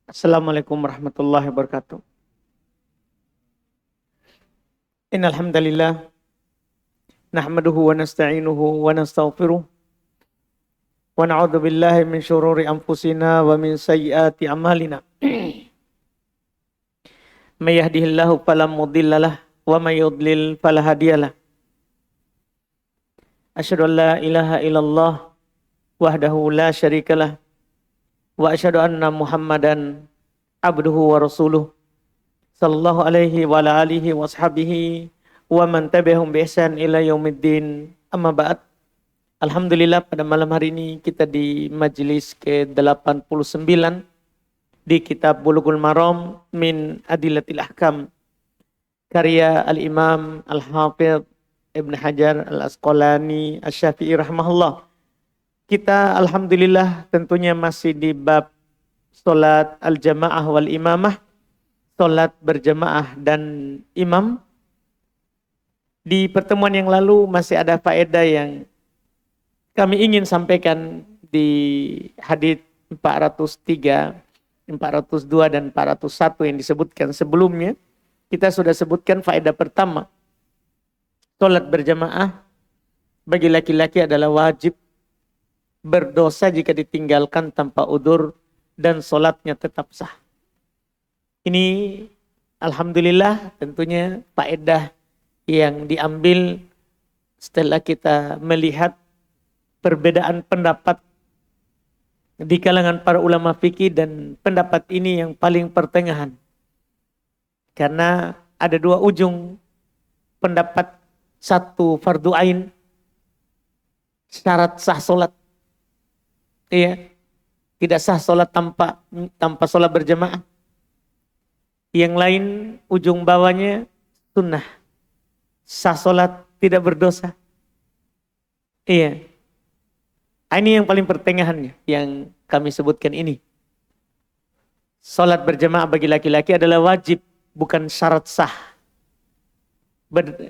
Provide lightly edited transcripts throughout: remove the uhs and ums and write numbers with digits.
Assalamualaikum warahmatullahi wabarakatuh. Innal hamdalillah nahmaduhu wa nasta'inuhu wa nastaghfiruh wa na'udzu billahi min syururi anfusina wa min sayyiati a'malina. May yahdihillahu fala mudhillalah wa may yudlil fala hadiyalah. Asyhadu an la ilaha illallah wahdahu la syarikalah wa asyhadu anna Muhammadan abduhu wa rasuluh sallallahu alaihi wa ala alihi wa ashabihi wa man tabi'ahum bi ihsan ila yaumiddin. Amma ba'd. Alhamdulillah pada malam hari ini kita di majelis ke-89 di kitab Bulughul Maram min Adillatil Ahkam karya Al-Imam Al-Hafidz Ibn Hajar Al-Asqalani Asy-Syafi'i rahimahullah. Kita alhamdulillah tentunya masih di bab salat al-jamaah wal imamah, salat berjamaah dan imam. Di pertemuan yang lalu masih ada faedah yang kami ingin sampaikan di hadits 403, 402 dan 401 yang disebutkan sebelumnya. Kita sudah sebutkan faedah pertama. Salat berjamaah bagi laki-laki adalah wajib, berdosa jika ditinggalkan tanpa udzur, dan salatnya tetap sah. Ini alhamdulillah tentunya faedah yang diambil setelah kita melihat perbedaan pendapat di kalangan para ulama fikih, dan pendapat ini yang paling pertengahan. Karena ada dua ujung pendapat, satu fardu ain, syarat sah salat. Iya, tidak sah salat tanpa salat berjamaah. Yang lain ujung bawahnya sunnah, sah salat tidak berdosa. Iya. Ini yang paling pertengahannya yang kami sebutkan ini. Salat berjamaah bagi laki-laki adalah wajib, bukan syarat sah.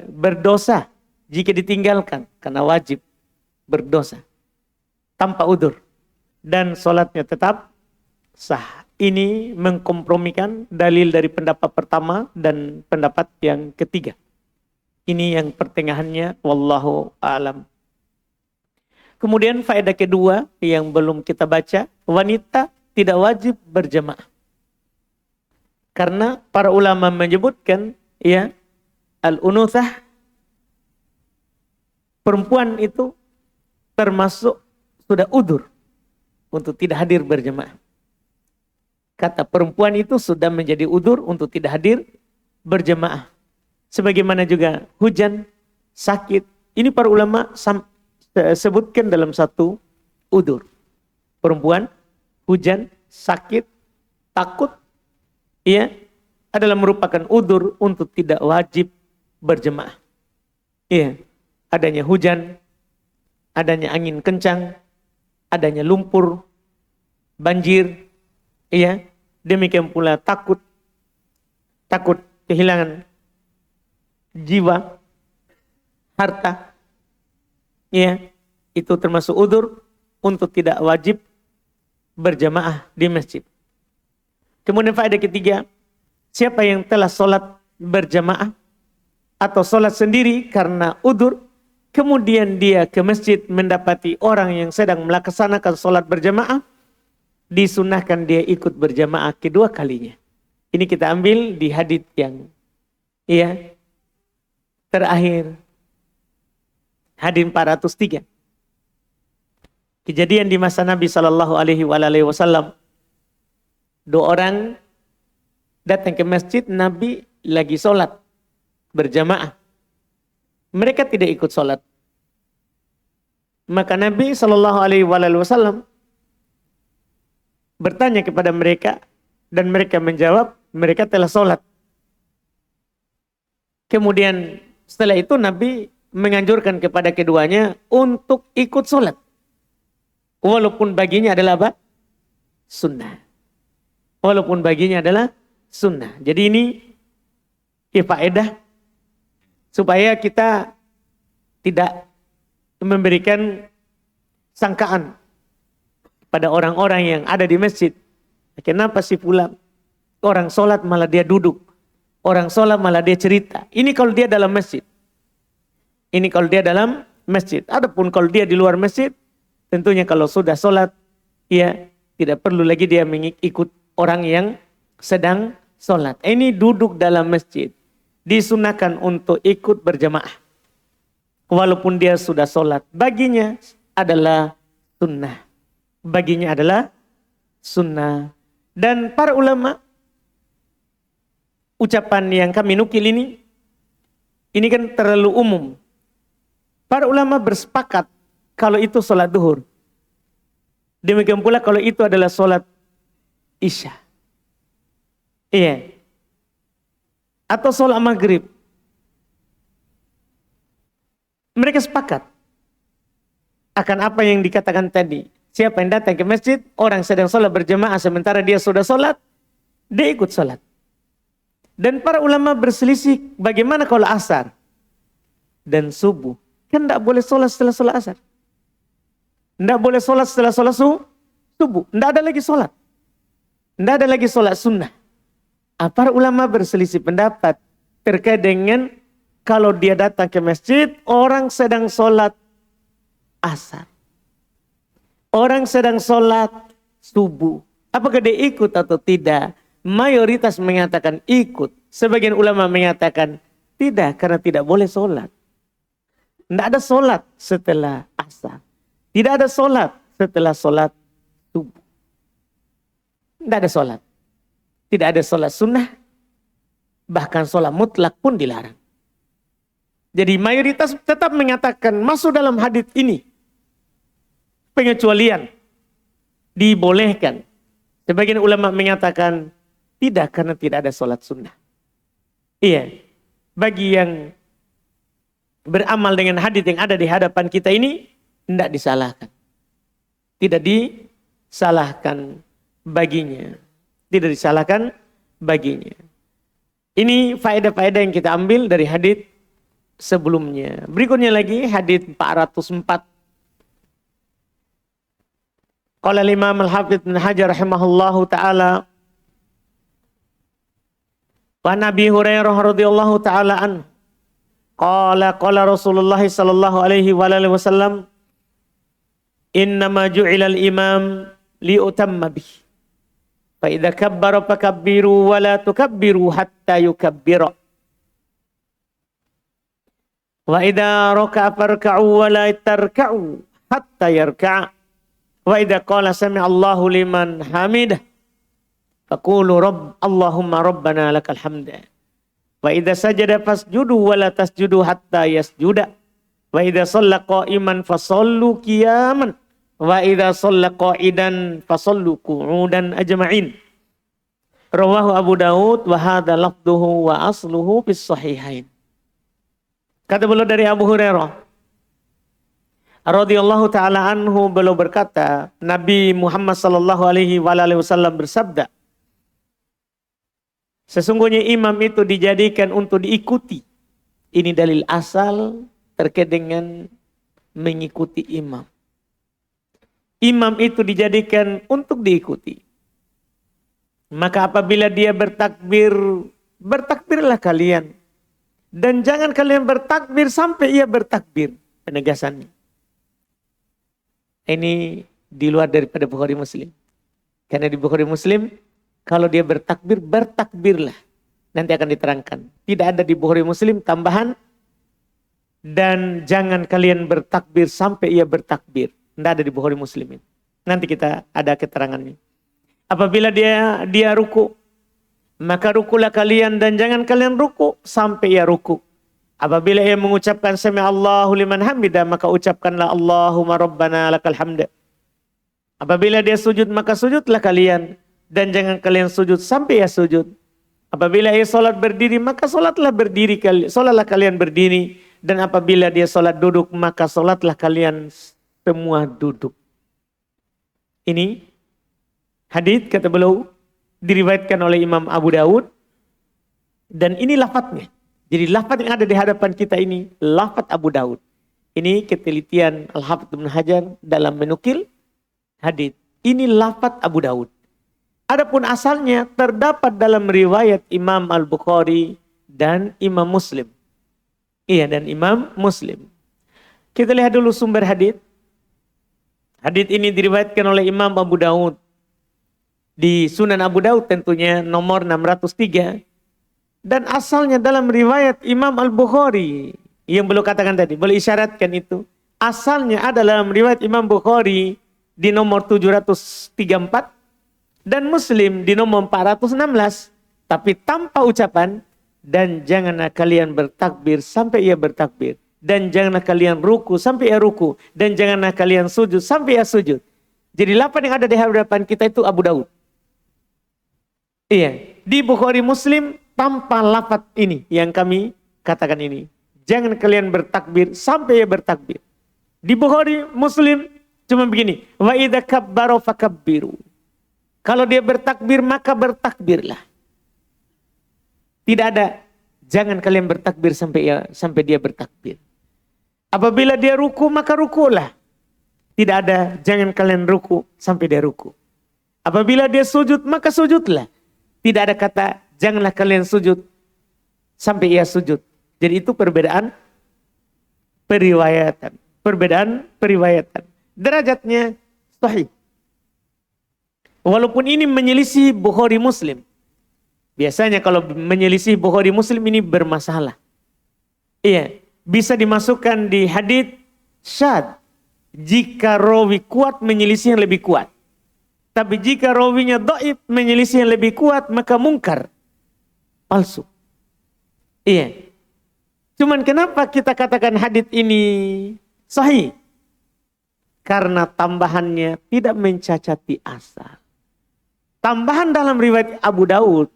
Berdosa jika ditinggalkan karena wajib, berdosa tanpa udzur, dan salatnya tetap sah. Ini mengkompromikan dalil dari pendapat pertama dan pendapat yang ketiga. Ini yang pertengahannya, wallahu a'lam. Kemudian faedah kedua yang belum kita baca, wanita tidak wajib berjamaah. Karena para ulama menyebutkan, ya, al-unuthah, perempuan itu termasuk sudah udzur untuk tidak hadir berjamaah. Kata perempuan itu sudah menjadi udzur untuk tidak hadir berjamaah. Sebagaimana juga hujan, sakit. Ini para ulama sebutkan dalam satu udzur. Perempuan, hujan, sakit, takut, ya, adalah merupakan udzur untuk tidak wajib berjamaah. Iya, adanya hujan, adanya angin kencang, adanya lumpur, banjir, iya, demikian pula takut kehilangan jiwa, harta, iya, itu termasuk udzur untuk tidak wajib berjamaah di masjid. Kemudian faedah ketiga, siapa yang telah sholat berjamaah atau sholat sendiri karena udzur, kemudian dia ke masjid mendapati orang yang sedang melaksanakan sholat berjamaah, disunahkan dia ikut berjamaah kedua kalinya. Ini kita ambil di hadits yang, ya, terakhir, hadits 403. Kejadian di masa Nabi Shallallahu Alaihi Wasallam, dua orang datang ke masjid, Nabi lagi sholat berjamaah. Mereka tidak ikut sholat. Maka Nabi Shallallahu Alaihi Wasallam bertanya kepada mereka, dan mereka menjawab, mereka telah sholat. Kemudian setelah itu Nabi menganjurkan kepada keduanya untuk ikut sholat, walaupun baginya adalah apa? Sunnah. Walaupun baginya adalah sunnah. Jadi ini faedah supaya kita tidak memberikan sangkaan pada orang-orang yang ada di masjid Kenapa si fulan? Orang sholat malah dia duduk. Orang sholat malah dia cerita. Ini kalau dia dalam masjid. Ini kalau dia dalam masjid. Adapun kalau dia di luar masjid, tentunya kalau sudah sholat, ya tidak perlu lagi dia mengikut orang yang sedang sholat. Ini duduk dalam masjid. Disunahkan untuk ikut berjamaah. Walaupun dia sudah sholat. Baginya adalah sunnah. Baginya adalah sunnah. Dan para ulama, ucapan yang kami nukil ini kan terlalu umum. Para ulama bersepakat kalau itu sholat duhur. Demikian pula kalau itu adalah sholat isya. Iya. Atau sholat maghrib. Mereka sepakat akan apa yang dikatakan tadi. Siapa yang datang ke masjid, orang sedang sholat berjamaah sementara dia sudah sholat, dia ikut sholat. Dan para ulama berselisih bagaimana kalau asar dan subuh. Kan tidak boleh sholat setelah sholat asar. Tidak boleh sholat setelah sholat subuh. Tidak ada lagi sholat. Tidak ada lagi sholat sunnah. Para ulama berselisih pendapat terkait dengan kalau dia datang ke masjid, orang sedang sholat asar. Orang sedang sholat subuh. Apakah dia ikut atau tidak? Mayoritas mengatakan ikut. Sebagian ulama mengatakan tidak, karena tidak boleh sholat. Tidak ada sholat setelah asar. Tidak ada sholat setelah sholat subuh. Tidak ada sholat. Tidak ada sholat sunnah. Bahkan sholat mutlak pun dilarang. Jadi mayoritas tetap mengatakan masuk dalam hadits ini. Pengecualian. Dibolehkan. Sebagian ulama mengatakan tidak, karena tidak ada sholat sunnah. Iya. Bagi yang beramal dengan hadits yang ada di hadapan kita ini, tidak disalahkan. Tidak disalahkan baginya. Tidak disalahkan baginya. Ini faedah-faedah yang kita ambil dari hadits sebelumnya. Berikutnya lagi hadits 404. Qala Imam Al-Hafidz Ibnu Hajar rahimahullahu taala wa Nabi Hurairah radhiyallahu taala an qala Rasulullah sallallahu alaihi wa alihi wasallam innama ju'ilal imam liutamma bihi fa idza kabbara fakabbiru wa la tukabbiru hatta yukabbira wa idza raka'a farka'u wa la tarka'u hatta yarka'a wa idza qala sami'allahu liman hamidah faqulu Allahumma rabbana lakal hamd wa idza sajada fasjudu wa la tasjudu hatta yasjuda wa idza shalla qa'iman fasallu qiyaman wa idza shalla qa'idan fasallu qu'udan ajma'in. Rawahu Abu Daud wa hadza lafdhuhu wa asluhu fis sahihain. Kata beliau dari Abu Hurairah radhiyallahu taala anhu, beliau berkata, Nabi Muhammad sallallahu alaihi wasallam bersabda, sesungguhnya imam itu dijadikan untuk diikuti. Ini dalil asal terkait dengan mengikuti imam. Imam itu dijadikan untuk diikuti. Maka apabila dia bertakbir, bertakbirlah kalian. Dan jangan kalian bertakbir sampai ia bertakbir. Penegasannya. Ini di luar daripada Bukhari Muslim. Karena di Bukhari Muslim, kalau dia bertakbir, bertakbirlah. Nanti akan diterangkan. Tidak ada di Bukhari Muslim tambahan. Dan jangan kalian bertakbir sampai ia bertakbir. Tidak ada di Bukhari Muslim. Nanti kita ada keterangannya. Apabila dia ruku, maka rukulah kalian dan jangan kalian ruku sampai ia ruku. Apabila ia mengucapkan sami'allahu liman hamidah, maka ucapkanlah Allahumma rabbana lakal hamd. Apabila dia sujud, maka sujudlah kalian dan jangan kalian sujud sampai ia sujud. Apabila ia salat berdiri, maka salatlah kalian berdiri, dan apabila dia salat duduk, maka salatlah kalian semua duduk. Ini hadits kata beliau diriwayatkan oleh Imam Abu Daud, dan ini lafadznya. Jadi lafaz yang ada di hadapan kita ini, lafaz Abu Daud. Ini ketelitian Al-Hafidz Ibnu Hajar dalam menukil hadits. Ini lafaz Abu Daud. Adapun asalnya terdapat dalam riwayat Imam Al-Bukhari dan Imam Muslim. Iya, dan Imam Muslim. Kita lihat dulu sumber hadis. Hadis ini diriwayatkan oleh Imam Abu Daud. Di Sunan Abu Daud tentunya nomor 603. Dan asalnya dalam riwayat Imam Al-Bukhari. Yang belum katakan tadi, boleh isyaratkan itu. Asalnya adalah dalam riwayat Imam Bukhari di nomor 734. Dan Muslim di nomor 416. Tapi tanpa ucapan, dan janganlah kalian bertakbir sampai ia bertakbir. Dan janganlah kalian ruku sampai ia ruku. Dan janganlah kalian sujud sampai ia sujud. Jadi lafaz yang ada di hadapan kita itu Abu Daud. Iya, di Bukhari Muslim tanpa lafaz ini yang kami katakan ini. Jangan kalian bertakbir sampai ia bertakbir. Di Bukhari Muslim cuma begini. Wa idza kabbara fakabbiru. Kalau dia bertakbir maka bertakbirlah. Tidak ada jangan kalian bertakbir sampai dia bertakbir. Apabila dia ruku maka rukulah. Tidak ada jangan kalian ruku sampai dia ruku. Apabila dia sujud maka sujudlah. Tidak ada kata janganlah kalian sujud sampai ia sujud. Jadi itu perbedaan periwayatan. Perbedaan periwayatan. Derajatnya sahih. Walaupun ini menyelisih Bukhari Muslim. Biasanya kalau menyelisih Bukhari Muslim ini bermasalah. Iya, bisa dimasukkan di hadits syadz. Jika rawi kuat menyelisih yang lebih kuat. Tapi jika rawinya dhaif menyelisih yang lebih kuat maka mungkar. Palsu. Iya. Cuman kenapa kita katakan hadits ini sahih? Karena tambahannya tidak mencacati asal. Tambahan dalam riwayat Abu Daud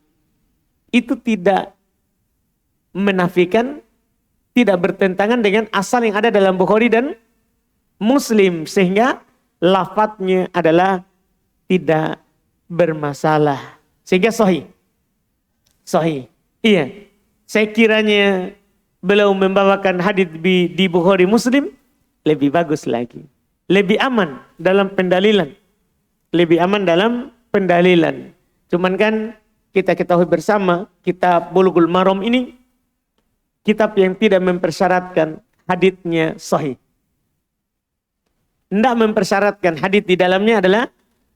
itu tidak menafikan, tidak bertentangan dengan asal yang ada dalam Bukhari dan Muslim. Sehingga lafadznya adalah tidak bermasalah. Sehingga sahih. Sahih. Iya. Saya kiranya beliau membawakan hadits di Bukhari Muslim lebih bagus lagi. Lebih aman dalam pendalilan. Lebih aman dalam pendalilan. Cuman kan kita ketahui bersama kitab Bulughul Maram ini kitab yang tidak mempersyaratkan haditsnya sahih. Tidak mempersyaratkan hadits di dalamnya adalah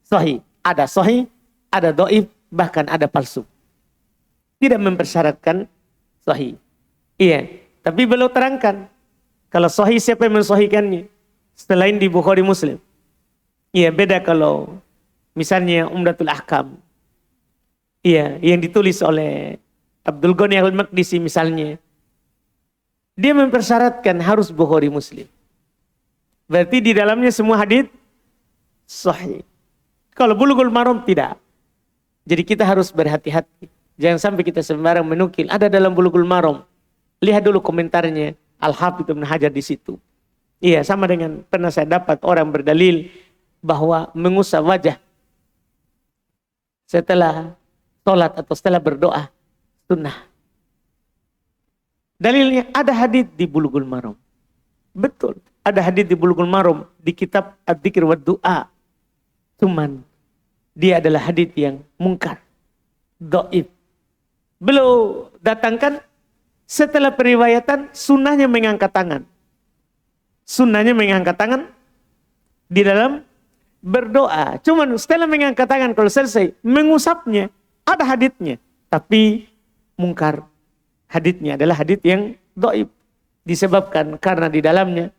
sahih. Ada sahih, ada dhaif, bahkan ada palsu. Tidak mempersyaratkan sahih. Iya, tapi beliau terangkan kalau sahih siapa yang mensahihkannya selain di Bukhari Muslim. Iya, beda kalau misalnya Umdatul Ahkam. Iya, yang ditulis oleh Abdul Ghani Al-Maqdisi misalnya. Dia mempersyaratkan harus Bukhari Muslim. Berarti di dalamnya semua hadits sahih. Kalau Bulughul Maram tidak. Jadi kita harus berhati-hati. Jangan sampai kita sembarang menukil. Ada dalam Bulughul Maram. Lihat dulu komentarnya Al-Hafidz Ibnu Hajar di situ. Iya, sama dengan pernah saya dapat orang berdalil bahwa mengusap wajah setelah sholat atau setelah berdoa sunnah. Dalilnya ada hadits di Bulughul Maram. Betul, ada hadits di Bulughul Maram di kitab Adzikr wa Du'a. Cuman dia adalah hadits yang mungkar, dhaif. Beliau datangkan setelah periwayatan sunnahnya mengangkat tangan. Sunnahnya mengangkat tangan di dalam berdoa. Cuman setelah mengangkat tangan kalau selesai mengusapnya ada haditsnya, tapi mungkar. Haditsnya adalah hadits yang dhaif disebabkan karena di dalamnya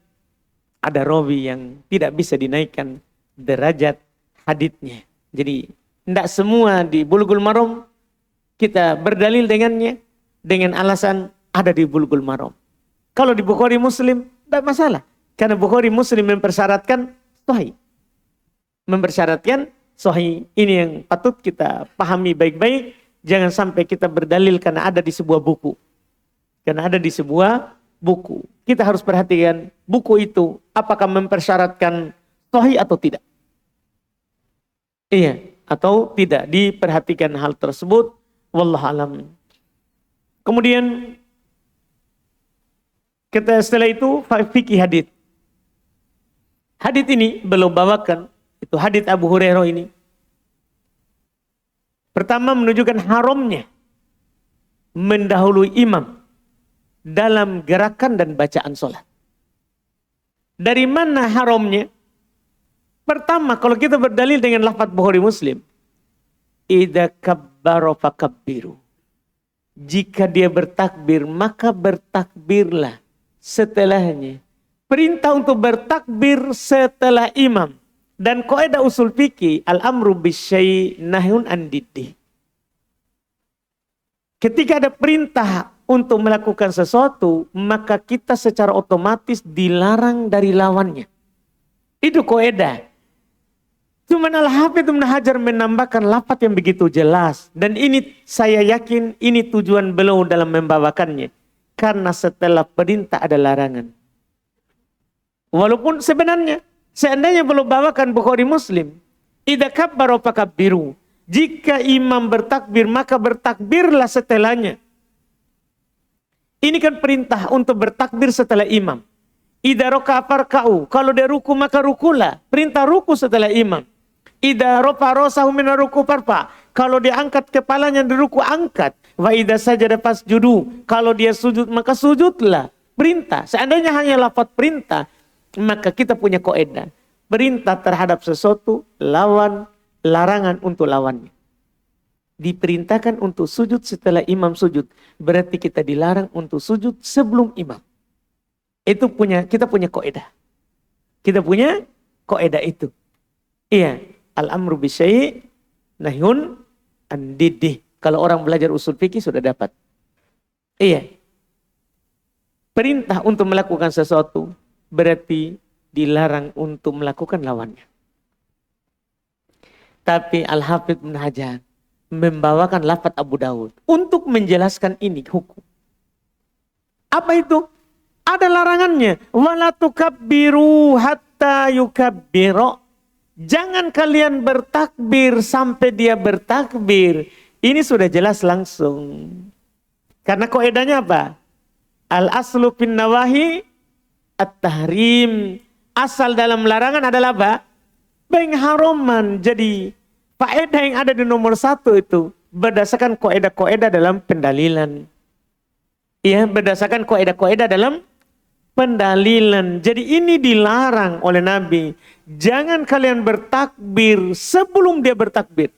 ada rawi yang tidak bisa dinaikkan derajat haditsnya. Jadi tidak semua di Bulughul Maram kita berdalil dengannya dengan alasan ada di Bulughul Maram. Kalau di Bukhari Muslim tidak masalah. Karena Bukhari Muslim mempersyaratkan sahih. Mempersyaratkan sahih. Ini yang patut kita pahami baik-baik. Jangan sampai kita berdalil karena ada di sebuah buku. Karena ada di sebuah buku. Kita harus perhatikan buku itu apakah mempersyaratkan sahih atau tidak. Iya, atau tidak. Diperhatikan hal tersebut. Wallahu alam. Kemudian kita setelah itu fikih hadits. Hadits ini belum bawakan, itu hadits Abu Hurairah ini. Pertama, menunjukkan haramnya mendahului imam dalam gerakan dan bacaan sholat. Dari mana haramnya? Pertama, kalau kita berdalil dengan lafaz Bukhari Muslim, idza kabbara fakabbiru. Jika dia bertakbir, maka bertakbirlah setelahnya. Perintah untuk bertakbir setelah imam. Dan kaidah usul fikih, al-amru bisyai' nahyun an diddih. Ketika ada perintah untuk melakukan sesuatu, maka kita secara otomatis dilarang dari lawannya. Itu kaidah. Cuman Al-Hafidz Ibnu Hajar menambahkan lafaz yang begitu jelas. Dan ini saya yakin ini tujuan beliau dalam membawakannya. Karena setelah perintah ada larangan. Walaupun seandainya belum bawakan Bukhari Muslim. Idza kabbara fakabbiru. Jika imam bertakbir maka bertakbirlah setelahnya. Ini kan perintah untuk bertakbir setelah imam. Idza raka'a farka'u. Kalau dia ruku maka rukulah. Perintah ruku setelah imam. Idza rafa'a ra'sahu minar ruku farfa. Kalau dia angkat kepalanya di ruku, angkat. Wa idza sajada fasjudu. Kalau dia sujud maka sujudlah. Perintah. Seandainya hanya lafaz perintah, maka kita punya kaidah. Perintah terhadap sesuatu lawan larangan untuk lawannya. Diperintahkan untuk sujud setelah imam sujud. Berarti kita dilarang untuk sujud sebelum imam. Kita punya kaidah. Kita punya kaidah itu. Iya. Al-amru bisyai' nahyun an diddih. Kalau orang belajar usul fikih sudah dapat. Iya. Perintah untuk melakukan sesuatu berarti dilarang untuk melakukan lawannya. Tapi Al-Hafidz Ibnu Hajar membawakan lafaz Abu Dawud untuk menjelaskan ini hukum. Apa itu? Ada larangannya. Wala tukabbiru hatta yukabbiru. Jangan kalian bertakbir sampai dia bertakbir. Ini sudah jelas langsung. Karena kaidahnya apa? Al-aslu fin nawahi at-tahrim. Asal dalam larangan adalah apa? Pengharaman. Jadi faedah yang ada di nomor 1 itu berdasarkan kaidah-kaidah dalam pendalilan. Ya, berdasarkan kaidah-kaidah dalam pendalilan. Jadi ini dilarang oleh Nabi. Jangan kalian bertakbir sebelum dia bertakbir.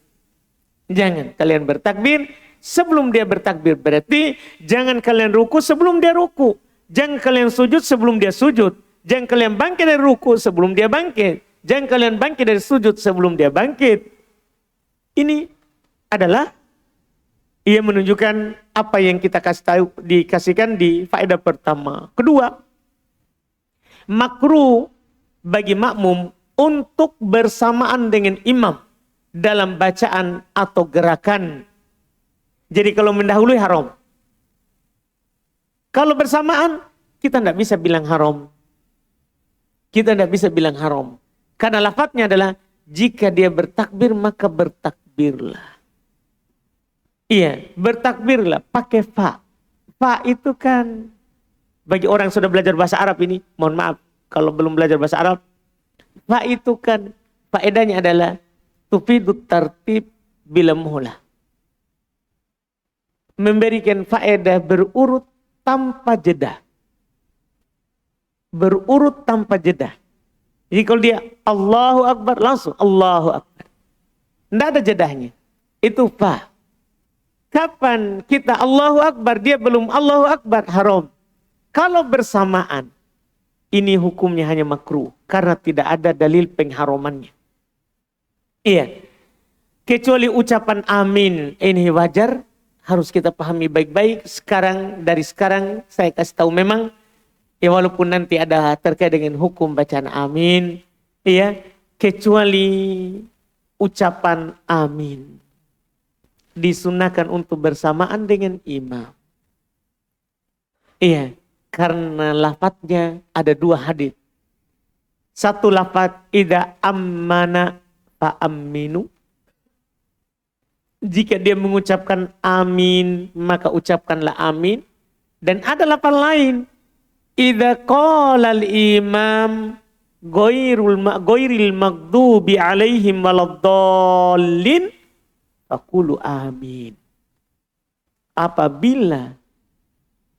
Jangan kalian bertakbir sebelum dia bertakbir. Berarti jangan kalian ruku sebelum dia ruku. Jangan kalian sujud sebelum dia sujud. Jangan kalian bangkit dari ruku sebelum dia bangkit. Jangan kalian bangkit dari sujud sebelum dia bangkit. Ini adalah ia menunjukkan apa yang kita dikasihkan di faedah pertama. Kedua, makruh bagi makmum untuk bersamaan dengan imam dalam bacaan atau gerakan. Jadi kalau mendahului haram. Kalau bersamaan kita tidak bisa bilang haram. Kita tidak bisa bilang haram. Karena lafadznya adalah jika dia bertakbir maka bertakbirlah. Iya, bertakbirlah pakai fa. Fa itu kan bagi orang yang sudah belajar bahasa Arab ini, mohon maaf kalau belum belajar bahasa Arab. Fa itu kan faedahnya adalah tufidut tartib bila muhlah. Memberikan faedah berurut tanpa jeda. Berurut tanpa jeda. Jadi kalau dia Allahu Akbar langsung Allahu Akbar. Tidak ada jedahnya. Itu fa. Kapan kita Allahu Akbar dia belum Allahu Akbar haram. Kalau bersamaan ini hukumnya hanya makruh karena tidak ada dalil pengharamannya. Iya. Kecuali ucapan amin ini wajar, harus kita pahami baik-baik. Dari sekarang saya kasih tahu memang ya walaupun nanti ada terkait dengan hukum bacaan amin, iya, kecuali ucapan amin disunahkan untuk bersamaan dengan imam. Iya. Karena lafadznya ada 2 hadits. Satu lafadz idza ammana fa aminu. Jika dia mengucapkan amin maka ucapkanlah amin. Dan ada lafaz lain idza qala al-imam ghairil maghdubi alaihim waladdallin faqulu amin. Apabila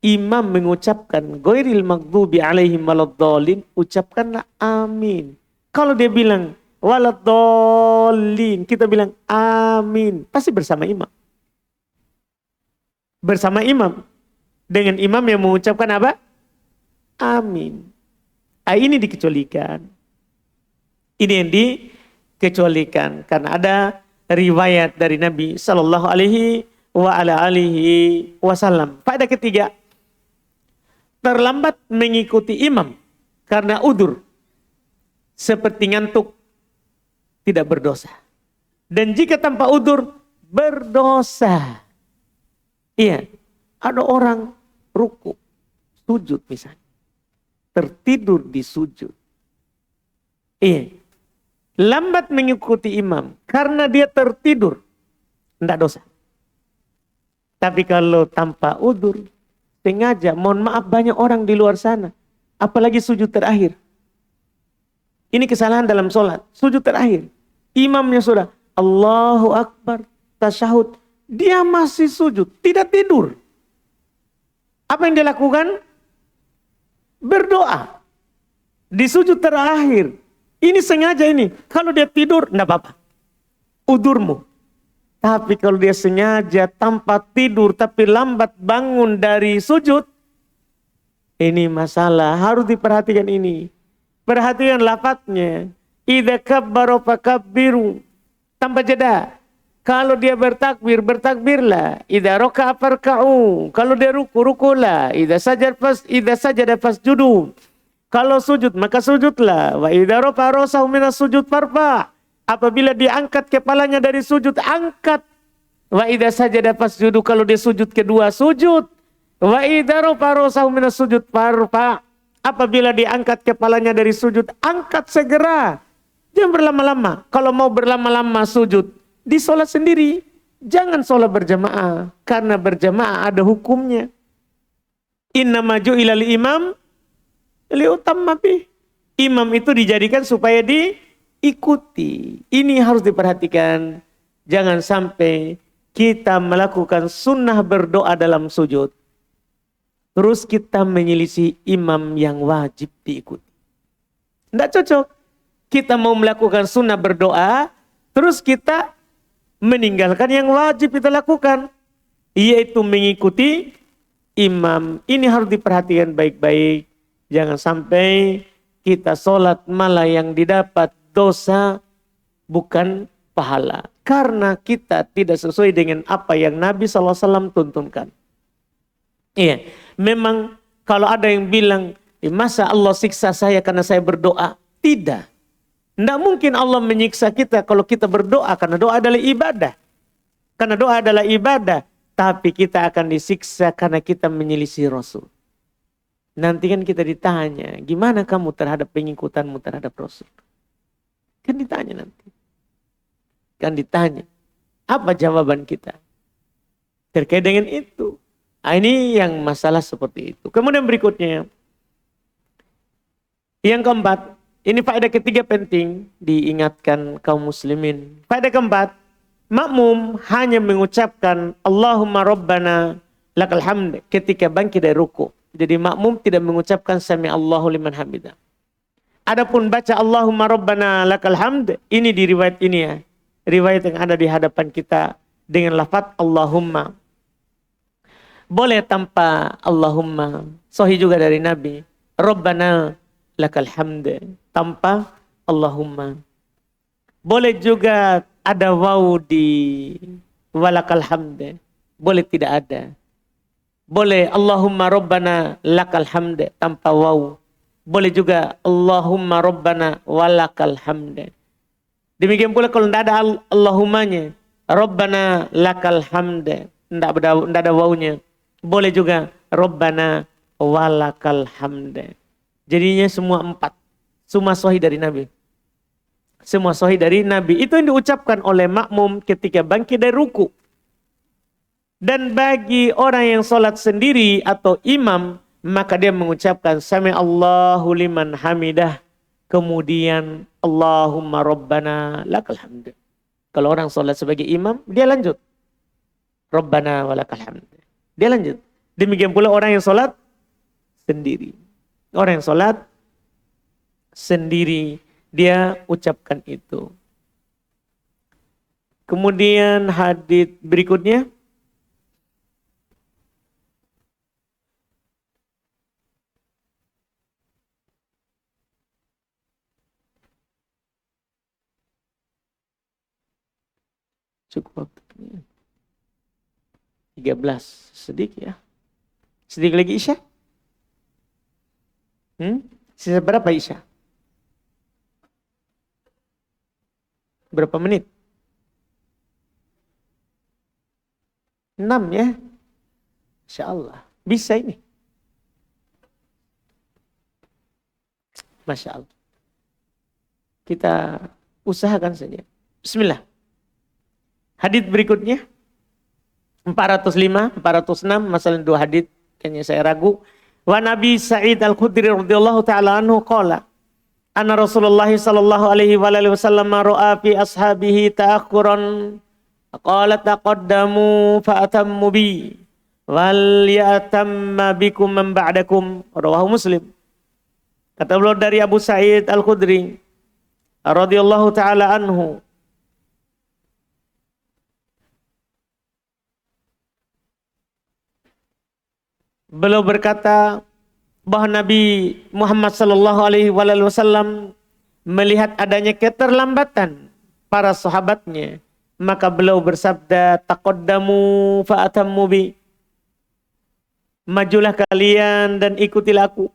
imam mengucapkan ghairil maghdubi alaihim waladdallin, ucapkanlah amin. Kalau dia bilang waladdallin, kita bilang amin. Pasti bersama imam. Bersama imam. Dengan imam yang mengucapkan apa? Amin. Ini dikecualikan. Ini yang dikecualikan. Karena ada riwayat dari Nabi Sallallahu Alaihi Wasallam. Faedah ketiga, terlambat mengikuti imam karena udur seperti ngantuk tidak berdosa. Dan jika tanpa udur berdosa. Iya, ada orang ruku, sujud misalnya, tertidur di sujud. Iya, lambat mengikuti imam karena dia tertidur, tidak dosa. Tapi kalau tanpa udur, sengaja, mohon maaf, banyak orang di luar sana, apalagi sujud terakhir. Ini kesalahan dalam sholat, sujud terakhir. Imamnya sudah Allahu Akbar, tasyahud, dia masih sujud, tidak tidur. Apa yang dia lakukan? Berdoa. Di sujud terakhir. Ini sengaja ini. Kalau dia tidur, enggak apa-apa. Udurmu. Tapi kalau dia sengaja tanpa tidur, tapi lambat bangun dari sujud, ini masalah. Harus diperhatikan ini. Perhatikan lafadznya. Idza kabbara fakabbiru. Tanpa jeda. Kalau dia bertakbir, bertakbirlah. Idza raka'a farka'u. Kalau dia ruku, rukulah. Idza sajada fasjudu. Kalau sujud, maka sujudlah. Wa idza rafa'a ra'sahu minas sujud farfa'. Apabila dia angkat kepalanya dari sujud, angkat. Wa idza sajada fasjudu. Kalau dia sujud kedua, sujud. Wa idza rafa'a ra'sahu minas sujud farfa'. Apabila dia angkat kepalanya dari sujud, angkat segera. Jangan berlama-lama. Kalau mau berlama-lama sujud, di sholat sendiri, jangan sholat berjamaah. Karena berjamaah ada hukumnya. Innama ju'ilal imam liutamma bih. Imam itu dijadikan supaya diikuti. Ini harus diperhatikan. Jangan sampai kita melakukan sunnah berdoa dalam sujud, terus kita menyelisih imam yang wajib diikuti. Tidak cocok. Kita mau melakukan sunnah berdoa, terus kita meninggalkan yang wajib kita lakukan, yaitu mengikuti imam. Ini harus diperhatikan baik-baik. Jangan sampai kita sholat malah yang didapat dosa bukan pahala. Karena kita tidak sesuai dengan apa yang Nabi SAW tuntunkan. Iya, memang kalau ada yang bilang, masa Allah siksa saya karena saya berdoa? Tidak. Tidak mungkin Allah menyiksa kita kalau kita berdoa, karena doa adalah ibadah. Karena doa adalah ibadah. Tapi kita akan disiksa karena kita menyelisih Rasul. Nanti kan kita ditanya, gimana kamu terhadap pengikutanmu terhadap Rasul? Kan ditanya nanti. Kan ditanya. Apa jawaban kita terkait dengan itu? Ini yang masalah seperti itu. Kemudian berikutnya. Yang keempat. Ini faedah ketiga penting diingatkan kaum muslimin. Faedah keempat, makmum hanya mengucapkan Allahumma Rabbana lakal hamd ketika bangkit dari ruku. Jadi makmum tidak mengucapkan sami Allahu liman hamidah. Adapun baca Allahumma Rabbana lakal hamd, ini di riwayat ini ya. Riwayat yang ada di hadapan kita dengan lafaz Allahumma. Boleh tanpa Allahumma. Sahih juga dari Nabi. Rabbana lakal hamd tanpa Allahumma. Boleh juga ada waw di walakal hamd. Boleh tidak ada. Boleh Allahumma Rabbana lakal hamd tanpa waw. Boleh juga Allahumma Rabbana walakal hamd. Demikian pula kalau tidak ada Allahummanya, Rabbana lakal hamd, tidak ada wawnya. Boleh juga Rabbana walakal hamd. Jadinya semua empat. Semua sahih dari Nabi. Semua sahih dari Nabi. Itu yang diucapkan oleh makmum ketika bangkit dari ruku. Dan bagi orang yang sholat sendiri atau imam, maka dia mengucapkan Sami Allahu liman hamidah. Kemudian Allahumma Rabbana lakal hamd. Kalau orang sholat sebagai imam, dia lanjut. Rabbana walakal hamd. Dia lanjut. Demikian pula orang yang sholat sendiri. Orang yang sholat sendiri, dia ucapkan itu. Kemudian hadits berikutnya. Cukup waktunya. 13. Sedikit ya. Sedikit lagi Isya. Sisa berapa Isya? Berapa menit? 6 ya. Insya Allah. Bisa ini. Masya Allah. Kita usahakan saja. Bismillah. Hadits berikutnya. 405, 406. Masalah 2 hadits. Kayaknya saya ragu. Wa Nabi Sa'id Al-Khudri radhiyallahu ta'ala anhu qala. Anna Rasulullah sallallahu alaihi wasallam ra'a fi ashabihi ta'akhuran. Qala taqaddamu fa'atammu bi wal ya'tamma bikum man ba'dakum. Rawahu Muslim. Kata beliau dari Abu Sa'id Al-Khudri radhiyallahu taala anhu, beliau berkata bahwa Nabi Muhammad sallallahu alaihi wasallam melihat adanya keterlambatan para sahabatnya, maka beliau bersabda, taqaddamu fa'atammu bi. Majulah kalian dan ikutilah aku.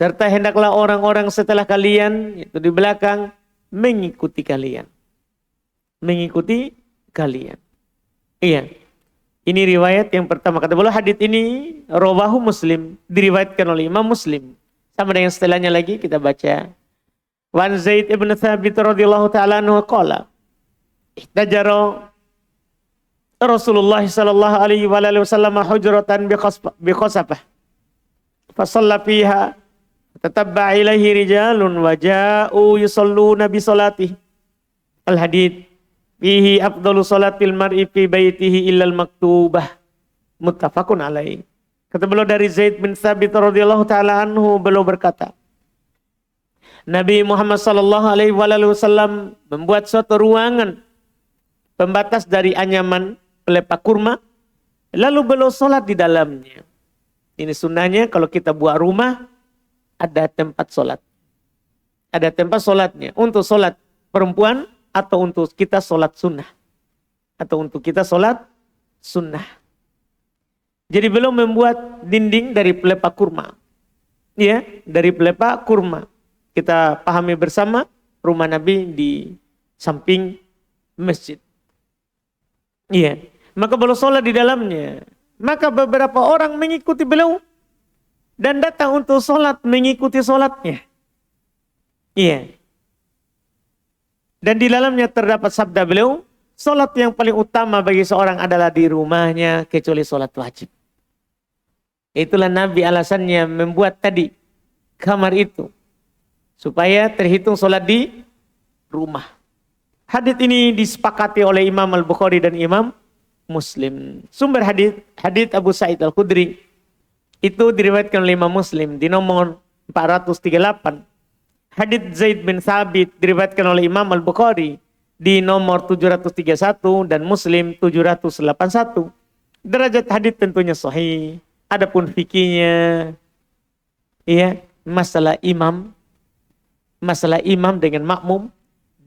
Serta hendaklah orang-orang setelah kalian, itu di belakang, mengikuti kalian. Mengikuti kalian. Iya. Ini riwayat yang pertama. Kata beliau hadits ini rawahu Muslim, diriwayatkan oleh Imam Muslim. Sama dengan setelahnya lagi kita baca. Wan Zaid ibn Thabit radhiyallahu ta'ala anhu qala. Ihtajara Rasulullah sallallahu alaihi wasallam hujratan bi khasafah. Fa shalla fiha tatabba ilaihi rijalun wa ja'u yusalluna bi salatihi. Al hadits fihi afdalu salatil mar'i fi baitihi illa al maktubah. Muttafaqun alaihi. Kata beliau dari Zaid bin Thabit radhiyallahu taala anhu, beliau berkata, Nabi Muhammad sallallahu alaihi wasallam membuat suatu ruangan pembatas dari anyaman pelepah kurma, lalu beliau sholat di dalamnya. Ini sunnahnya kalau kita buat rumah, ada tempat sholat. Ada tempat sholatnya. Untuk sholat perempuan atau untuk kita sholat sunnah. Atau untuk kita sholat sunnah. Jadi beliau membuat dinding dari pelepah kurma. Ya, dari pelepah kurma. Kita pahami bersama rumah Nabi di samping masjid. Iya, maka beliau sholat di dalamnya. Maka beberapa orang mengikuti beliau dan datang untuk sholat, mengikuti sholatnya. Iya. Dan di dalamnya terdapat sabda beliau, sholat yang paling utama bagi seorang adalah di rumahnya kecuali sholat wajib. Itulah Nabi alasannya membuat tadi kamar itu supaya terhitung sholat di rumah. Hadits ini disepakati oleh Imam Al-Bukhari dan Imam Muslim. Sumber hadits Abu Sa'id Al-Khudri itu diriwayatkan oleh Imam Muslim di nomor 438. Hadits Zaid bin Thabit diriwayatkan oleh Imam Al-Bukhari di nomor 731 dan Muslim 781. Derajat hadits tentunya sahih. Adapun fikihnya, ya, masalah imam dengan makmum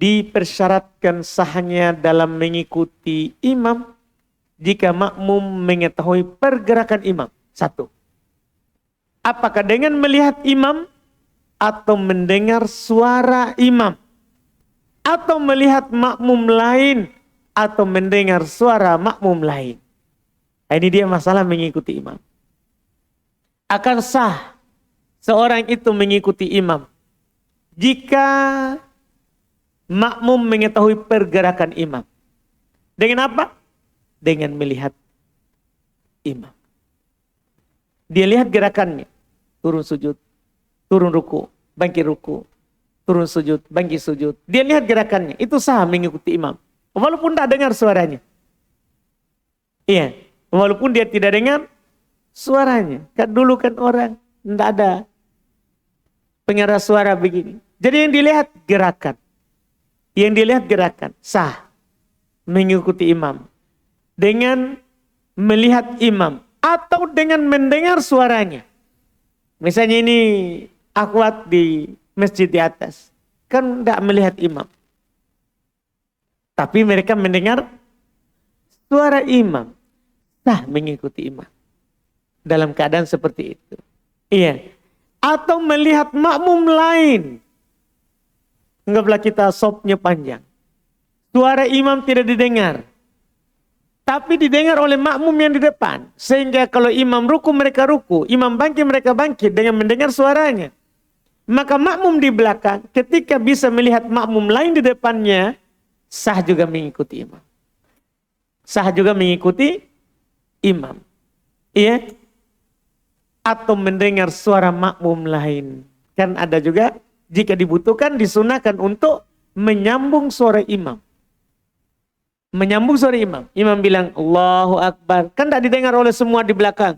dipersyaratkan sahnya dalam mengikuti imam jika makmum mengetahui pergerakan imam. 1. Apakah dengan melihat imam atau mendengar suara imam atau melihat makmum lain atau mendengar suara makmum lain. Ini dia masalah mengikuti imam. Akan sah seorang itu mengikuti imam jika makmum mengetahui pergerakan imam. Dengan apa? Dengan melihat imam. Dia lihat gerakannya. Turun sujud, turun ruku, bangkit ruku, turun sujud, bangkit sujud. Dia lihat gerakannya. Itu sah mengikuti imam. Walaupun tidak dengar suaranya. Iya, walaupun dia tidak dengar suaranya. Kan dulu kan orang tidak ada pengeras suara begini. Jadi yang dilihat gerakan. Yang dilihat gerakan. Sah. Mengikuti imam. Dengan melihat imam. Atau dengan mendengar suaranya. Misalnya ini akhwat di masjid di atas. Kan tidak melihat imam. Tapi mereka mendengar suara imam. Sah mengikuti imam. Dalam keadaan seperti itu. Iya. Atau melihat makmum lain. Anggaplah kita sopnya panjang. Suara imam tidak didengar. Tapi didengar oleh makmum yang di depan. Sehingga kalau imam ruku mereka ruku. Imam bangkit mereka bangkit dengan mendengar suaranya. Maka makmum di belakang ketika bisa melihat makmum lain di depannya. Sah juga mengikuti imam. Sah juga mengikuti imam. Iya. Atau mendengar suara makmum lain. Kan ada juga jika dibutuhkan disunahkan untuk menyambung suara imam. Menyambung suara imam. Imam bilang Allahu Akbar. Kan tidak didengar oleh semua di belakang.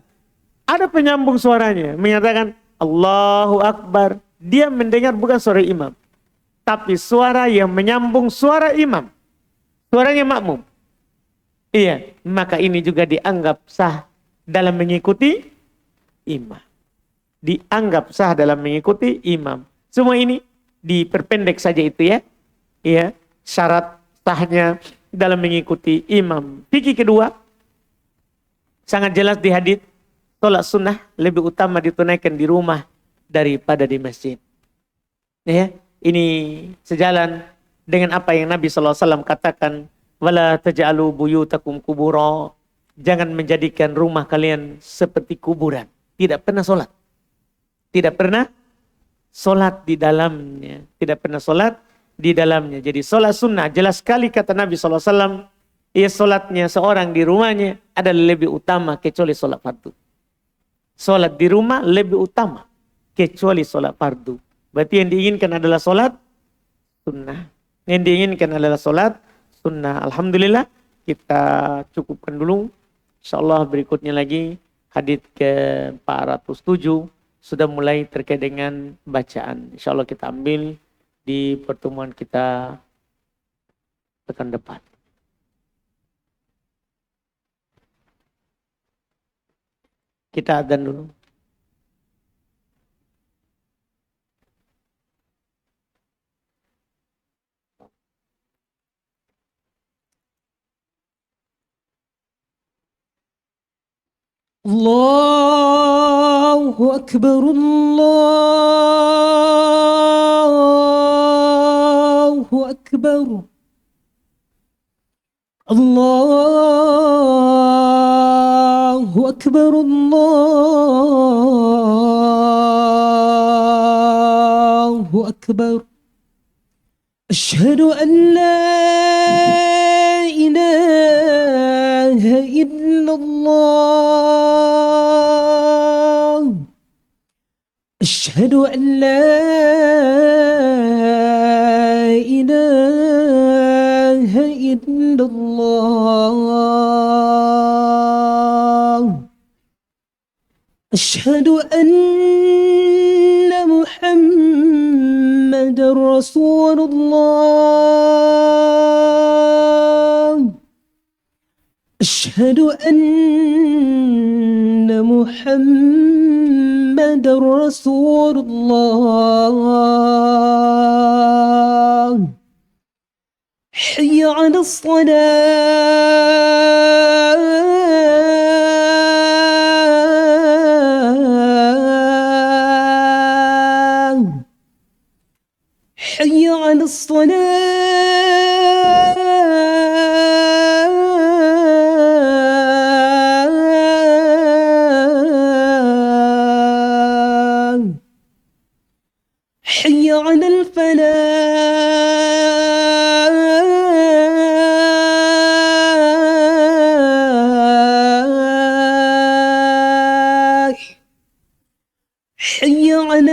Ada penyambung suaranya. Menyatakan Allahu Akbar. Dia mendengar bukan suara imam. Tapi suara yang menyambung suara imam. Suaranya makmum. Iya. Maka ini juga dianggap sah dalam mengikuti imam. Dianggap sah dalam mengikuti imam. Semua ini diperpendek saja itu ya. Iya. Syarat sahnya dalam mengikuti imam. Fikih kedua, sangat jelas di hadits, sholat sunnah lebih utama ditunaikan di rumah daripada di masjid. Ya, ini sejalan dengan apa yang Nabi SAW katakan, wala taj'alu buyutakum kubura. Jangan menjadikan rumah kalian seperti kuburan. Tidak pernah sholat. Tidak pernah sholat di dalamnya. Tidak pernah sholat di dalamnya. Jadi sholat sunnah jelas sekali kata Nabi SAW. Ya sholatnya seorang di rumahnya adalah lebih utama kecuali sholat fardu. Sholat di rumah lebih utama kecuali sholat fardu. Berarti yang diinginkan adalah sholat sunnah. Yang diinginkan adalah sholat sunnah. Alhamdulillah kita cukupkan dulu. InsyaAllah berikutnya lagi hadits ke-407 sudah mulai terkait dengan bacaan. InsyaAllah kita ambil di pertemuan kita pekan depan. Kita adzan dulu. Allahu Akbar, Allahu Akbar. Allahu Akbar, Allahu Akbar. Asyhadu an la ilaha illallah. Asyhadu an la ilaha illallah. Asyhadu anna Muhammadar Rasulullah. أشهد أن محمد رسول الله. حي على الصلاة. حي على الصلاة. حي على الفلاح. حي على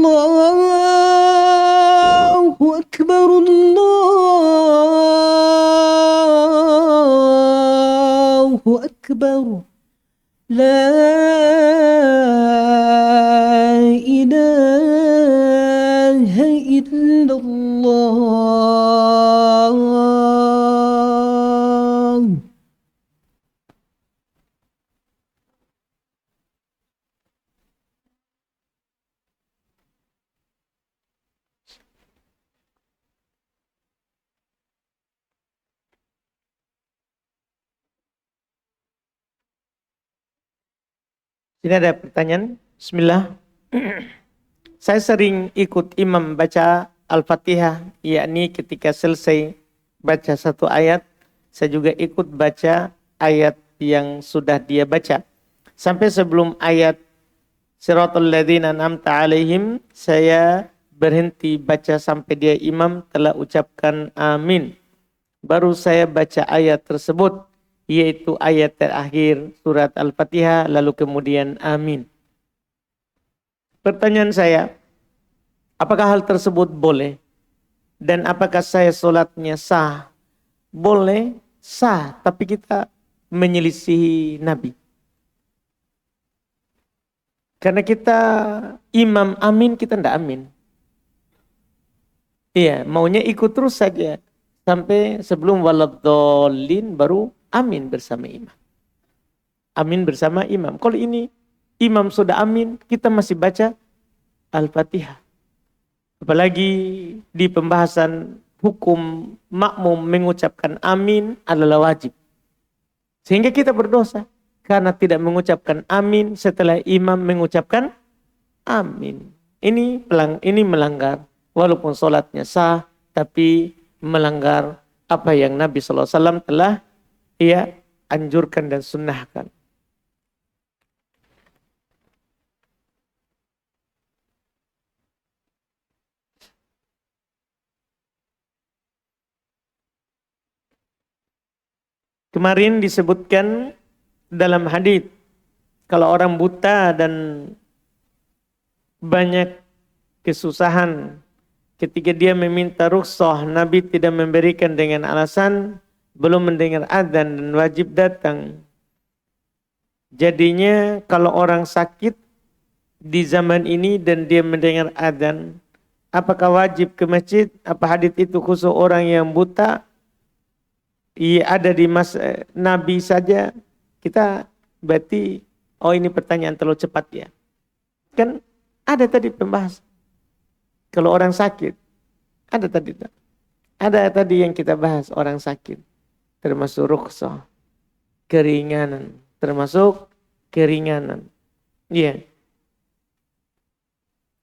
الله أكبر الله أكبر لا إله إلا الله. Ini ada pertanyaan. Bismillah. Saya sering ikut imam baca Al-Fatihah, yakni ketika selesai baca satu ayat, saya juga ikut baca ayat yang sudah dia baca. Sampai sebelum ayat Siratal ladzina an'amta alaihim, saya berhenti baca sampai dia imam telah ucapkan amin. Baru saya baca ayat tersebut, yaitu ayat terakhir surat Al-Fatihah, lalu kemudian amin. Pertanyaan saya, apakah hal tersebut boleh? Dan apakah saya sholatnya sah? Boleh, sah, tapi kita menyelisihi Nabi. Karena kita imam amin, kita tidak amin. Iya, maunya ikut terus saja. Sampai sebelum waladhdallin baru amin bersama imam. Amin bersama imam. Kalau ini imam sudah amin, kita masih baca Al-Fatihah. Apalagi di pembahasan hukum makmum mengucapkan amin adalah wajib. Sehingga kita berdosa karena tidak mengucapkan amin setelah imam mengucapkan amin. Ini melanggar. Walaupun sholatnya sah, tapi melanggar apa yang Nabi SAW telah anjurkan dan sunnahkan. Kemarin disebutkan dalam hadis kalau orang buta dan banyak kesusahan ketika dia meminta rukhsah, Nabi tidak memberikan dengan alasan belum mendengar adzan dan wajib datang. Jadinya kalau orang sakit di zaman ini dan dia mendengar adzan, apakah wajib ke masjid? Apa hadis itu khusus orang yang buta? Iya, ada di masa Nabi saja. Kita berarti, oh ini pertanyaan terlalu cepat ya. Kan ada tadi pembahasan. Kalau orang sakit, ada tadi. Ada tadi yang kita bahas, orang sakit. Termasuk rukhsah, keringanan. Termasuk keringanan. Iya.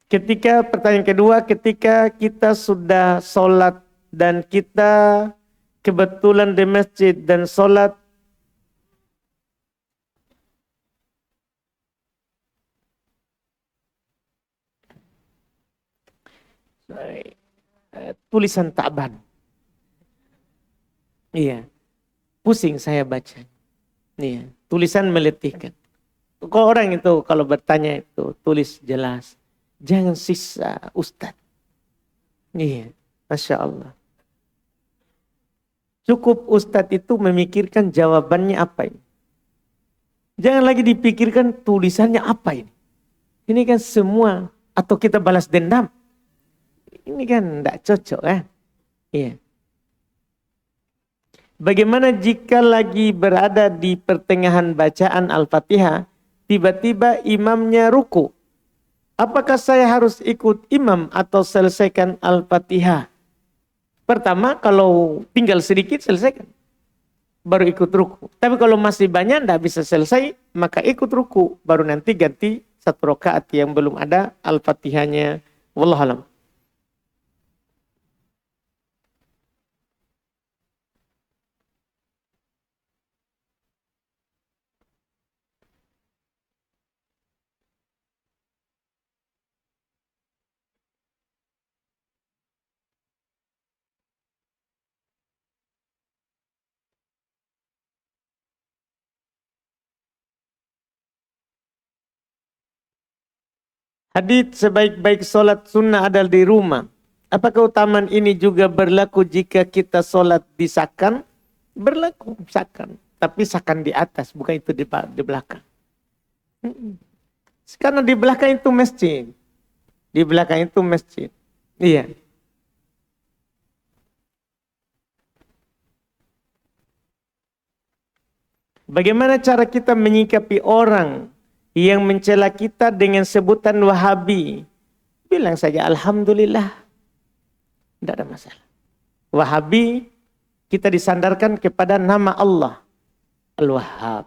Ketika pertanyaan kedua, ketika kita sudah sholat dan kita kebetulan di masjid dan sholat tulisan Ta'ban. Iya, pusing saya baca. Iya, tulisan meletihkan. Kalau orang itu kalau bertanya itu tulis jelas, jangan sisa Ustaz. Iya, Masya Allah. Cukup Ustadz itu memikirkan jawabannya apa ini. Jangan lagi dipikirkan tulisannya apa ini. Ini kan semua, atau kita balas dendam. Ini kan tidak cocok kan. Iya. Bagaimana jika lagi berada di pertengahan bacaan Al-Fatihah, tiba-tiba imamnya ruku. Apakah saya harus ikut imam atau selesaikan Al-Fatihah? Pertama, kalau tinggal sedikit selesaikan. Baru ikut ruku. Tapi kalau masih banyak tidak bisa selesai, maka ikut ruku. Baru nanti ganti satu rakaat yang belum ada Al-Fatihahnya. Wallahualam. Hadits sebaik-baik solat sunnah adalah di rumah. Apakah keutamaan ini juga berlaku jika kita solat di sakan? Berlaku sakan. Tapi sakan di atas, bukan itu di belakang. Karena di belakang itu masjid. Di belakang itu masjid. Iya. Bagaimana cara kita menyikapi orang yang mencela kita dengan sebutan Wahabi? Bilang saja Alhamdulillah. Tidak ada masalah. Wahabi kita disandarkan kepada nama Allah. Al-Wahhab.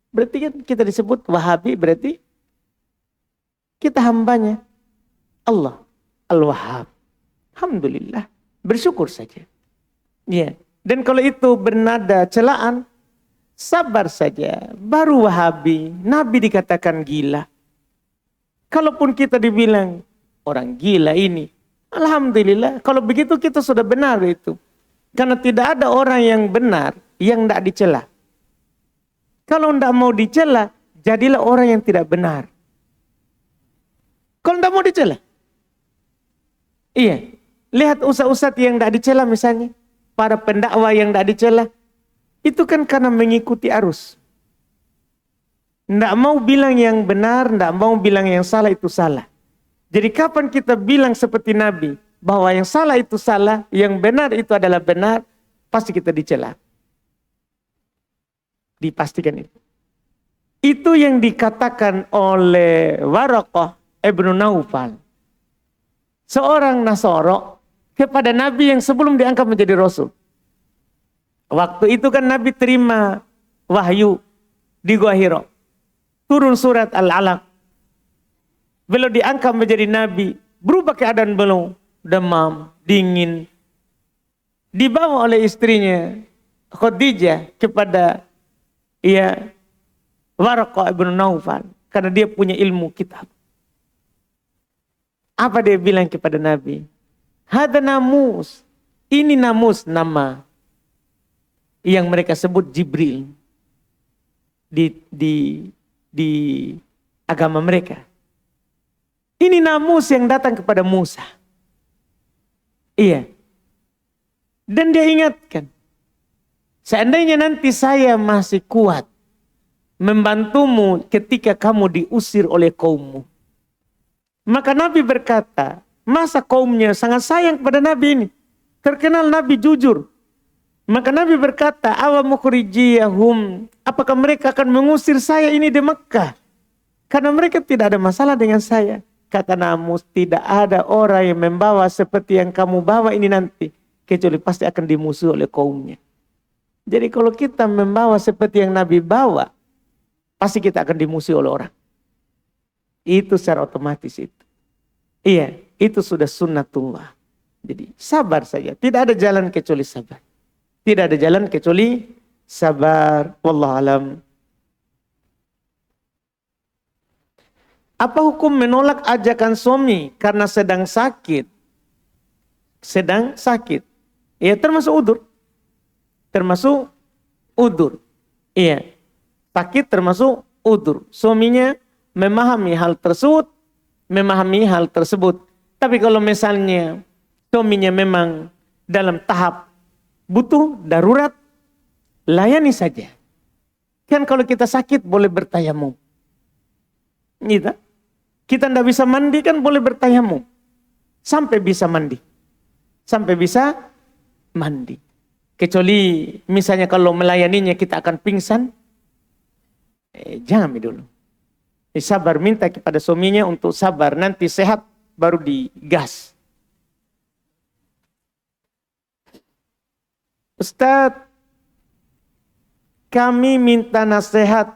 Berarti kan kita disebut Wahabi, berarti kita hambanya Allah. Al-Wahhab. Alhamdulillah. Bersyukur saja. Ya. Dan kalau itu bernada celaan, sabar saja. Baru Wahabi. Nabi dikatakan gila. Kalaupun kita dibilang orang gila ini, alhamdulillah. Kalau begitu kita sudah benar itu. Karena tidak ada orang yang benar yang tidak dicela. Kalau tidak mau dicela, jadilah orang yang tidak benar. Kalau tidak mau dicela. Iya. Lihat ustaz-ustaz yang tidak dicela misalnya. Para pendakwah yang tidak dicela. Itu kan karena mengikuti arus. Tidak mau bilang yang benar, tidak mau bilang yang salah itu salah. Jadi kapan kita bilang seperti Nabi, bahwa yang salah itu salah, yang benar itu adalah benar, pasti kita dicela. Dipastikan itu. Itu yang dikatakan oleh Waraqah ibnu Naufal. Seorang Nasoro kepada Nabi yang sebelum diangkat menjadi Rasul. Waktu itu kan Nabi terima wahyu di Gua Hira. Turun surat Al-Alaq. Beliau diangkat menjadi Nabi. Berubah keadaan beliau. Demam, dingin. Dibawa oleh istrinya Khadijah kepada Waraqah ibnu Naufal. Karena dia punya ilmu kitab. Apa dia bilang kepada Nabi? Hada namus. Ini namus, nama yang mereka sebut Jibril di agama mereka. Ini namus yang datang kepada Musa. Iya. Dan dia ingatkan, seandainya nanti saya masih kuat membantumu ketika kamu diusir oleh kaummu. Maka Nabi berkata, masa kaumnya sangat sayang kepada Nabi ini. Terkenal Nabi jujur. Maka Nabi berkata, awamukhrijiyahum, apakah mereka akan mengusir saya ini di Mekah? Karena mereka tidak ada masalah dengan saya. Kata Namus, tidak ada orang yang membawa seperti yang kamu bawa ini nanti. Kecuali pasti akan dimusuhi oleh kaumnya. Jadi kalau kita membawa seperti yang Nabi bawa, pasti kita akan dimusuhi oleh orang. Itu secara otomatis itu. Iya, itu sudah sunnatullah. Jadi sabar saja. Tidak ada jalan kecuali sabar. Tidak ada jalan kecuali sabar. Wallahu alam. Apa hukum menolak ajakan suami karena sedang sakit? Sedang sakit. Ya termasuk udur. Termasuk udur. Iya. Sakit termasuk udur. Suaminya memahami hal tersebut. Memahami hal tersebut. Tapi kalau misalnya suaminya memang dalam tahap butuh, darurat, layani saja. Kan kalau kita sakit boleh bertayamum. Gitu. Kita tidak bisa mandi kan boleh bertayamum. Sampai bisa mandi. Sampai bisa mandi. Kecuali misalnya kalau melayaninya kita akan pingsan. Jangan dulu. Sabar, minta kepada suaminya untuk sabar. Nanti sehat baru digas. Ustaz, kami minta nasihat.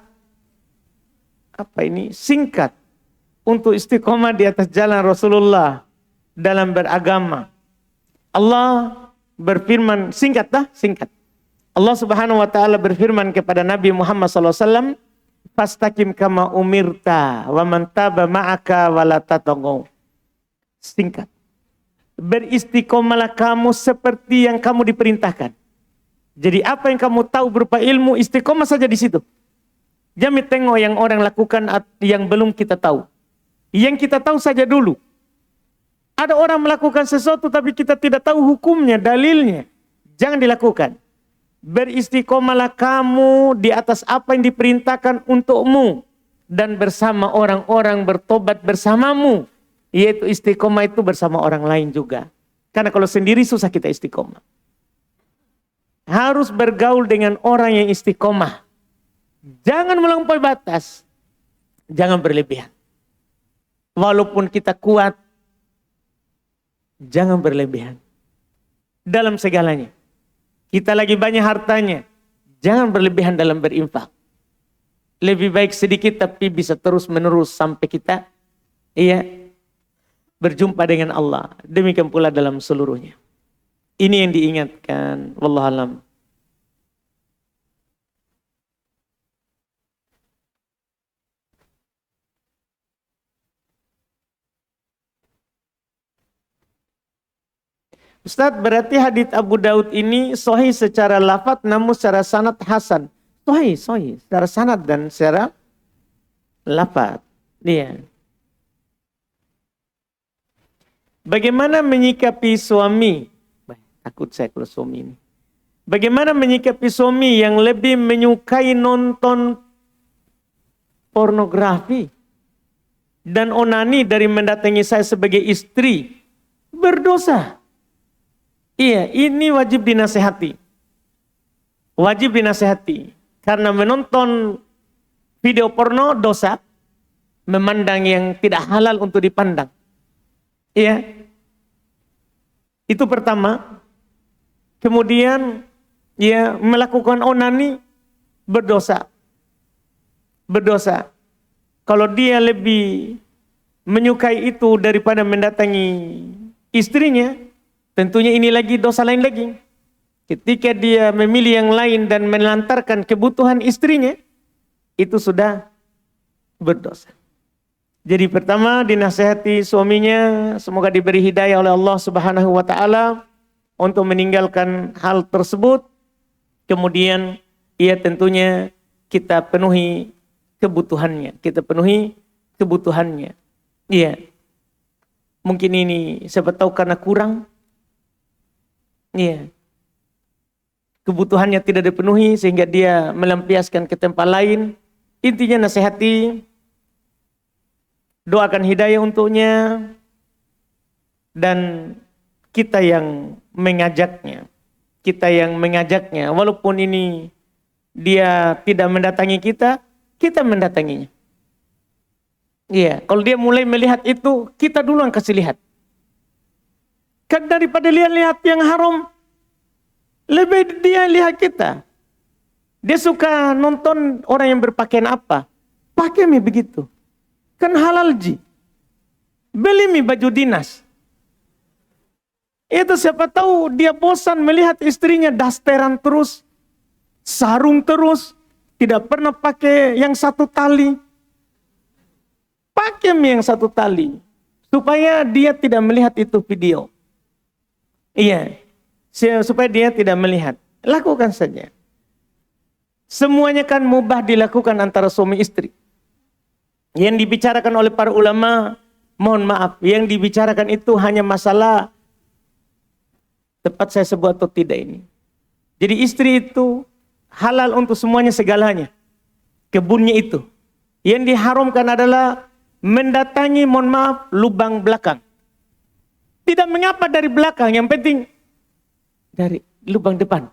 Apa ini? Singkat. Untuk istiqomah di atas jalan Rasulullah dalam beragama. Allah berfirman, singkat dah, singkat. Allah Subhanahu wa taala berfirman kepada Nabi Muhammad SAW, "Fastaqim kama umirta wa man taba ma'aka wa la tataghaw." Singkat. Beristiqomahlah kamu seperti yang kamu diperintahkan. Jadi apa yang kamu tahu berupa ilmu, istiqomah saja di situ. Jangan tengok yang orang lakukan yang belum kita tahu. yang kita tahu saja dulu. Ada orang melakukan sesuatu tapi kita tidak tahu hukumnya, dalilnya. Jangan dilakukan. Beristiqomalah kamu di atas apa yang diperintahkan untukmu. Dan bersama orang-orang bertobat bersamamu. Yaitu istiqomah itu bersama orang lain juga. Karena kalau sendiri susah kita istiqomah. Harus bergaul dengan orang yang istiqomah. Jangan melampaui batas. Jangan berlebihan. Walaupun kita kuat, jangan berlebihan. Dalam segalanya. Kita lagi banyak hartanya. Jangan berlebihan dalam berinfak. Lebih baik sedikit tapi bisa terus menerus sampai kita berjumpa dengan Allah. Demikian pula dalam seluruhnya. Ini yang diingatkan. Wallahualam. Ustadz, berarti hadits Abu Daud ini sahih secara lafaz namun secara sanad hasan. Sahih. Secara sanad dan secara lafaz. Iya. Bagaimana menyikapi suami? Takut saya kalau suami ini. Bagaimana menyikapi suami yang lebih menyukai nonton pornografi dan onani dari mendatangi saya sebagai istri? Berdosa. Iya, ini wajib dinasehati. Wajib dinasehati. Karena menonton video porno dosa. Memandang yang tidak halal untuk dipandang. Iya. Itu pertama. Kemudian melakukan onani berdosa. Berdosa. Kalau dia lebih menyukai itu daripada mendatangi istrinya, tentunya ini lagi dosa lain lagi. Ketika dia memilih yang lain dan menelantarkan kebutuhan istrinya, itu sudah berdosa. Jadi pertama dinasihati suaminya, semoga diberi hidayah oleh Allah Subhanahu wa taala untuk meninggalkan hal tersebut. Kemudian tentunya kita penuhi kebutuhannya, Iya. Mungkin ini siapa tahu karena kurang. Iya. Kebutuhannya tidak dipenuhi sehingga dia melampiaskan ke tempat lain. Intinya nasihati, doakan hidayah untuknya, dan kita yang mengajaknya. Walaupun ini dia tidak mendatangi kita, kita mendatanginya. Iya, kalau dia mulai melihat itu, kita duluan kasih lihat. Kan daripada lihat yang haram, lebih dia lihat kita. Dia suka nonton orang yang berpakaian apa, pakai mi begitu. Kan halal ji. Beli mi baju dinas. Itu siapa tahu dia bosan melihat istrinya dasteran terus, sarung terus, tidak pernah pakai yang satu tali. Pakai mi yang satu tali, supaya dia tidak melihat itu video. Iya, supaya dia tidak melihat. Lakukan saja. Semuanya kan mubah dilakukan antara suami istri. Yang dibicarakan oleh para ulama, mohon maaf, yang dibicarakan itu hanya masalah tepat saya sebut atau tidak ini. Jadi istri itu halal untuk semuanya segalanya. Kebunnya itu. Yang diharamkan adalah mendatangi, mohon maaf, lubang belakang. Tidak mengapa dari belakang, yang penting dari lubang depan.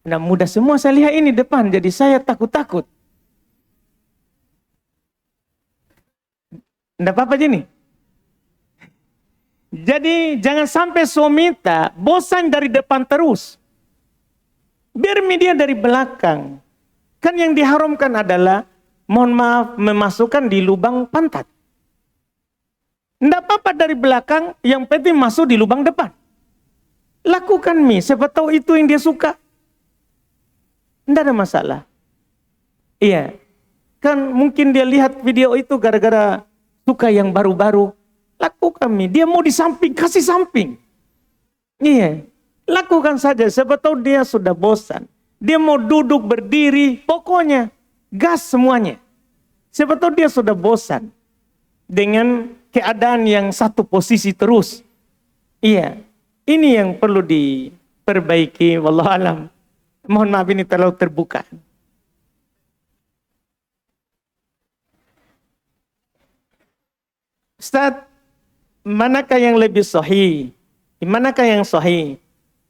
Nah, mudah semua saya lihat ini depan, jadi saya takut-takut. Tidak apa-apa gini. Jadi jangan sampai suami tak bosan dari depan terus. Biar media dari belakang. Kan yang diharamkan adalah, mohon maaf, memasukkan di lubang pantat. Tidak apa-apa dari belakang, yang penting masuk di lubang depan. Lakukan mi, siapa tahu itu yang dia suka. Tidak ada masalah. Iya, kan mungkin dia lihat video itu gara-gara suka yang baru-baru. Lakukan mi, dia mau di samping, kasih samping. Iya, lakukan saja, siapa tahu dia sudah bosan. Dia mau duduk, berdiri, pokoknya gas semuanya. Siapa tahu dia sudah bosan. dengan keadaan yang satu posisi terus. Iya, ini yang perlu diperbaiki. Wallahu alam. Mohon maaf ini terlalu terbuka. Ustaz, manakah yang lebih sahih? Manakah yang sahih?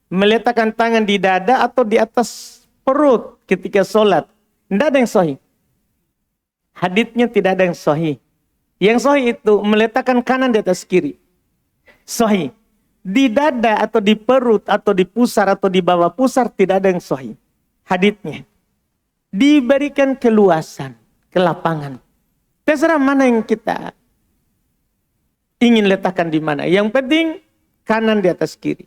Meletakkan tangan di dada atau di atas perut ketika sholat? Tidak ada yang sahih. Haditsnya tidak ada yang sahih. Yang sahih itu meletakkan kanan di atas kiri. Sahih. Di dada atau di perut atau di pusar atau di bawah pusar tidak ada yang sahih. Haditsnya. Diberikan keluasan, kelapangan. Terserah mana yang kita ingin letakkan di mana. Yang penting kanan di atas kiri.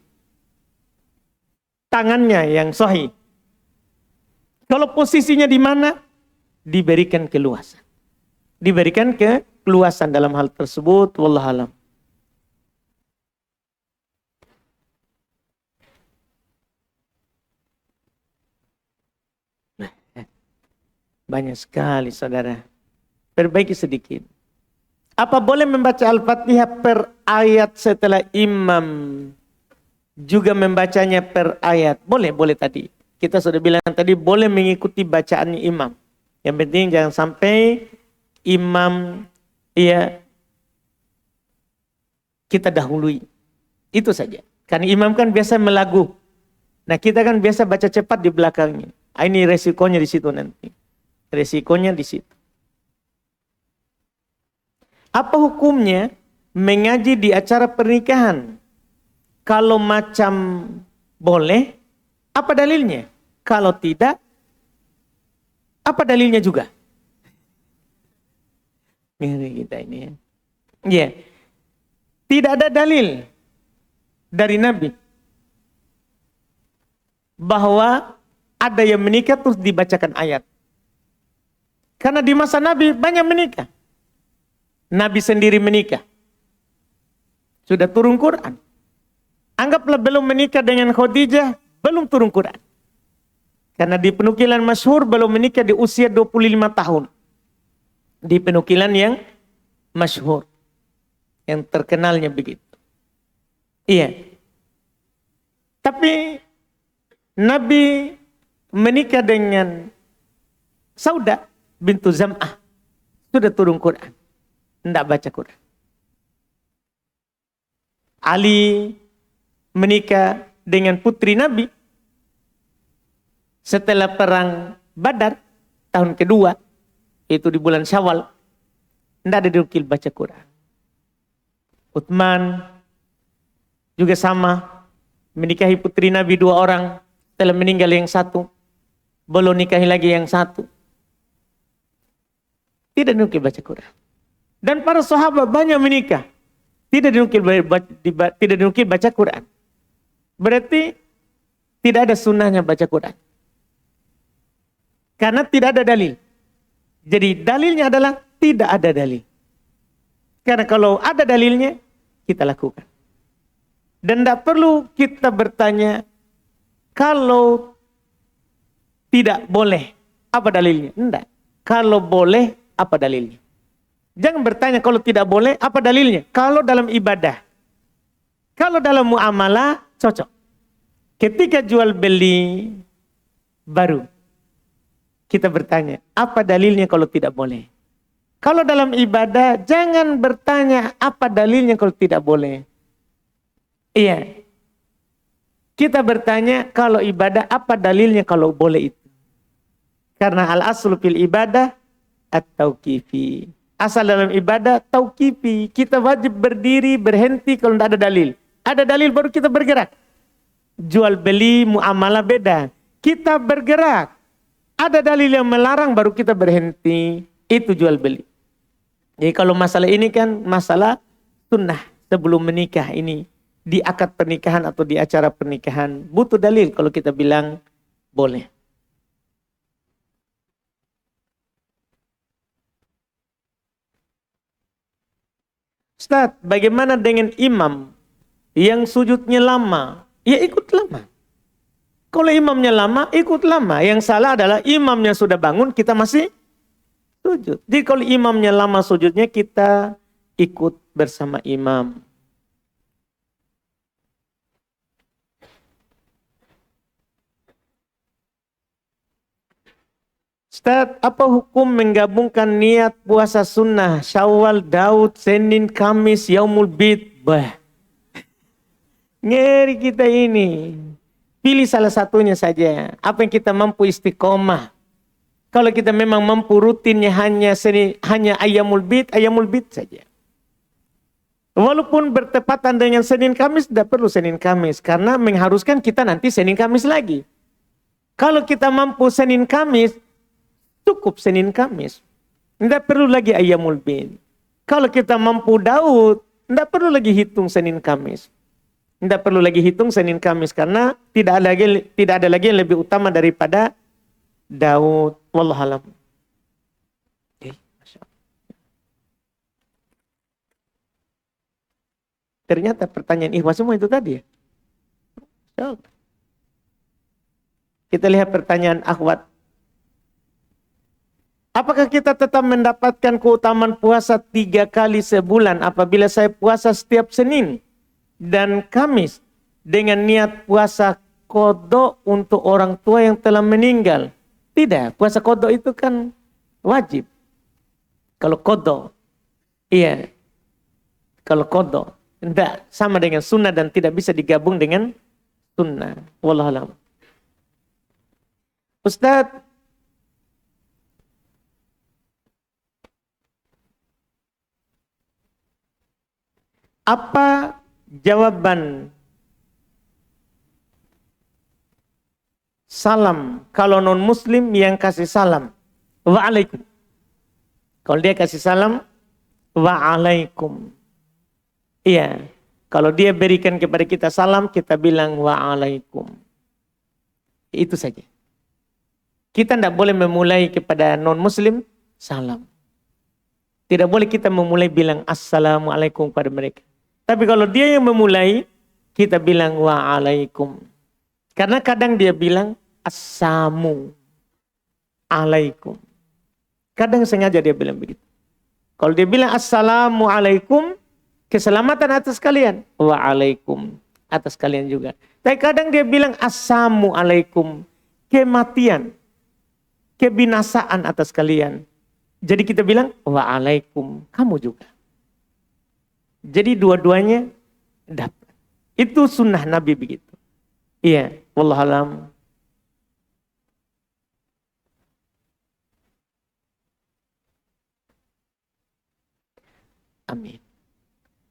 Tangannya yang sahih. Kalau posisinya di mana, diberikan keluasan. Diberikan keluasan dalam hal tersebut. Wallahu alam. Banyak sekali saudara. Perbaiki sedikit. Apa boleh membaca Al-Fatihah per ayat setelah imam juga membacanya per ayat? Boleh, boleh tadi. Kita sudah bilang tadi boleh mengikuti bacaan imam. Yang penting jangan sampai imam kita dahului. Itu saja. Karena imam kan biasa melagu. Nah kita kan biasa baca cepat di belakangnya. Ini resikonya di situ nanti. Resikonya di situ. Apa hukumnya mengaji di acara pernikahan? Kalau macam boleh, apa dalilnya? Kalau tidak, apa dalilnya juga? Ngeri kita ini ya. Ya. Tidak ada dalil dari Nabi bahwa ada yang menikah terus dibacakan ayat. Karena di masa Nabi banyak menikah. Nabi sendiri menikah. Sudah turun Quran. Anggaplah belum menikah dengan Khadijah, belum turun Quran. Karena di penukilan masyhur belum menikah di usia 25 tahun. Di penukilan yang masyhur. Yang terkenalnya begitu. Iya. Tapi Nabi menikah dengan Sauda bintu Zam'ah. Sudah turun Quran. Tidak baca Quran. Ali menikah dengan putri Nabi setelah perang Badar tahun kedua, itu di bulan Syawal. Tidak ada dinukil baca Quran. Utsman juga sama, menikahi putri Nabi 2 orang, telah meninggal yang satu, belum nikahi lagi yang satu. Tidak dinukil baca Quran. Dan para sahabat banyak menikah, tidak dinukil baca Quran. Berarti tidak ada sunnahnya baca Quran. Karena tidak ada dalil. Jadi dalilnya adalah tidak ada dalil. Karena kalau ada dalilnya, kita lakukan. Dan tidak perlu kita bertanya, kalau tidak boleh, apa dalilnya? Tidak. Kalau boleh, apa dalilnya? Jangan bertanya kalau tidak boleh, apa dalilnya? Kalau dalam ibadah. Kalau dalam muamalah, cocok. Ketika jual beli baru, kita bertanya, apa dalilnya kalau tidak boleh? Kalau dalam ibadah, jangan bertanya apa dalilnya kalau tidak boleh. Iya. Kita bertanya kalau ibadah, apa dalilnya kalau boleh itu? Karena al-aslu fil ibadah at-tauqifi. Asal dalam ibadah, tauqifi. Kita wajib berdiri, berhenti kalau tidak ada dalil. Ada dalil baru kita bergerak. Jual beli, muamalah beda. Kita bergerak. Ada dalil yang melarang baru kita berhenti. Itu jual beli. Jadi kalau masalah ini kan masalah sunnah sebelum menikah ini. Di akad pernikahan atau di acara pernikahan. Butuh dalil kalau kita bilang boleh. Ustaz, bagaimana dengan imam yang sujudnya lama? Ya ikut lama. Kalau imamnya lama, ikut lama. Yang salah adalah imamnya sudah bangun, kita masih sujud. Jadi kalau imamnya lama sujudnya, kita ikut bersama imam. Ustaz, apa hukum menggabungkan niat puasa sunnah, Syawal, Daud, Senin, Kamis, Yaumul Bid? Bah, ngeri kita ini. Pilih salah satunya saja. Apa yang kita mampu istiqomah. Kalau kita memang mampu rutinnya hanya Ayyamul Bid saja. Walaupun bertepatan dengan Senin Kamis, tidak perlu Senin Kamis. Karena mengharuskan kita nanti Senin Kamis lagi. Kalau kita mampu Senin Kamis, cukup Senin Kamis. Tidak perlu lagi Ayyamul Bid. Kalau kita mampu Daud, tidak perlu lagi hitung Senin Kamis. Tidak perlu lagi hitung Senin Kamis. Karena tidak ada lagi yang lebih utama daripada Daud. Wallahualam. Ternyata pertanyaan ikhwah semua itu tadi ya. Kita lihat pertanyaan akhwat. Apakah kita tetap mendapatkan keutamaan puasa 3 kali sebulan apabila saya puasa setiap Senin dan Kamis dengan niat puasa qada untuk orang tua yang telah meninggal? Tidak, puasa qada itu kan wajib. Kalau qada, iya. Kalau qada tidak sama dengan sunnah dan tidak bisa digabung dengan sunnah. Wallahualam. Ustaz, apa jawaban salam kalau non muslim yang kasih salam? Wa'alaikum. Kalau dia kasih salam, wa'alaikum. Iya, kalau dia berikan kepada kita salam, kita bilang wa'alaikum. Itu saja. Kita tidak boleh memulai kepada non-muslim salam. Tidak boleh kita memulai bilang assalamualaikum pada mereka. Tapi kalau dia yang memulai, kita bilang wa'alaikum. Karena kadang dia bilang assamu alaikum. Kadang sengaja dia bilang begitu. Kalau dia bilang assalamualaikum, keselamatan atas kalian. Wa'alaikum. Atas kalian juga. Tapi kadang dia bilang assalamualaikum. Kematian. Kebinasaan atas kalian. Jadi kita bilang wa'alaikum. Kamu juga. Jadi dua-duanya dapat. Itu sunnah Nabi begitu. Iya. Wallahualam. Amin.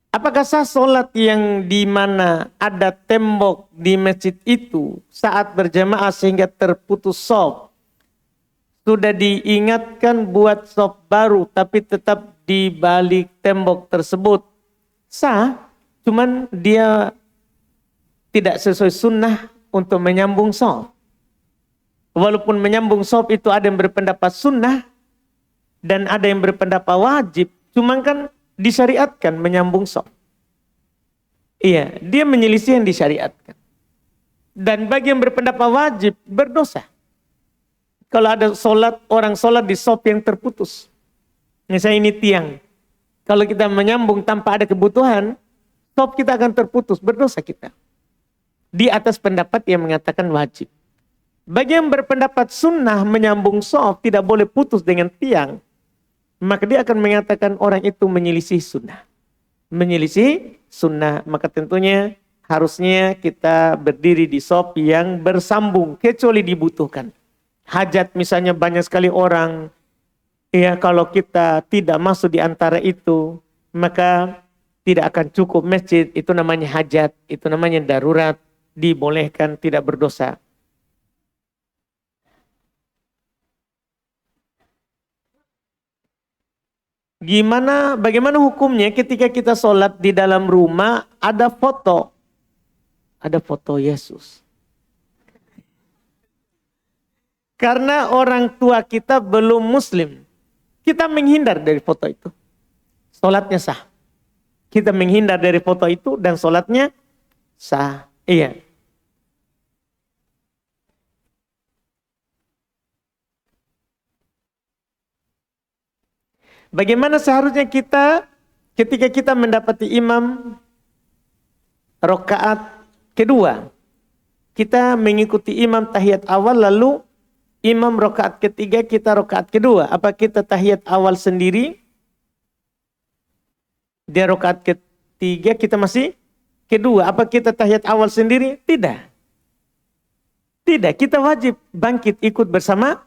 Apakah sah sholat yang di mana ada tembok di masjid itu saat berjamaah sehingga terputus shaf? Sudah diingatkan buat shaf baru tapi tetap di balik tembok tersebut. Sah, cuman dia tidak sesuai sunnah untuk menyambung shaf. Walaupun menyambung shaf itu ada yang berpendapat sunnah dan ada yang berpendapat wajib. Cuman kan disyariatkan menyambung shaf. Iya, dia menyelisih yang disyariatkan. Dan bagi yang berpendapat wajib, berdosa. Kalau ada orang sholat di shaf yang terputus. Misalnya ini tiang. Kalau kita menyambung tanpa ada kebutuhan, shaf kita akan terputus, berdosa kita. Di atas pendapat yang mengatakan wajib. Bagi yang berpendapat sunnah menyambung shaf tidak boleh putus dengan tiang, maka dia akan mengatakan orang itu menyelisih sunnah. Menyelisih sunnah. Maka tentunya harusnya kita berdiri di shaf yang bersambung. Kecuali dibutuhkan. Hajat misalnya banyak sekali orang. Ya kalau kita tidak masuk di antara itu. Maka tidak akan cukup masjid. Itu namanya hajat. Itu namanya darurat. Dibolehkan, tidak berdosa. Bagaimana hukumnya ketika kita sholat di dalam rumah ada foto Yesus. Karena orang tua kita belum muslim, kita menghindar dari foto itu. Sholatnya sah. Kita menghindar dari foto itu dan sholatnya sah. Iya. Bagaimana seharusnya kita ketika kita mendapati imam rakaat kedua, kita mengikuti imam tahiyat awal, lalu imam rakaat ketiga, kita rakaat kedua. Apa kita tahiyat awal sendiri, dia rakaat ketiga, kita masih kedua? Apa kita tahiyat awal sendiri? Tidak. Tidak, kita wajib bangkit ikut bersama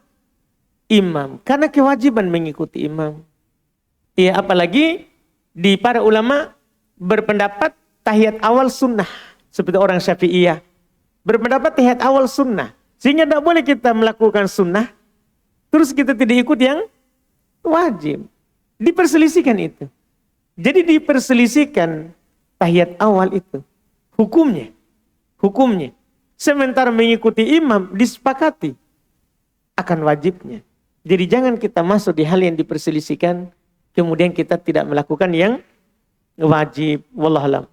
imam. Karena kewajiban mengikuti imam. Ya, apalagi di para ulama berpendapat tahiyat awal sunnah. Seperti orang Syafi'iyah. Berpendapat tahiyat awal sunnah. Sehingga tidak boleh kita melakukan sunnah, terus kita tidak ikut yang wajib. Diperselisihkan itu. Jadi diperselisihkan tahiyat awal itu. Hukumnya. Sementara mengikuti imam disepakati akan wajibnya. Jadi jangan kita masuk di hal yang diperselisihkan, kemudian kita tidak melakukan yang wajib. Wallahualam.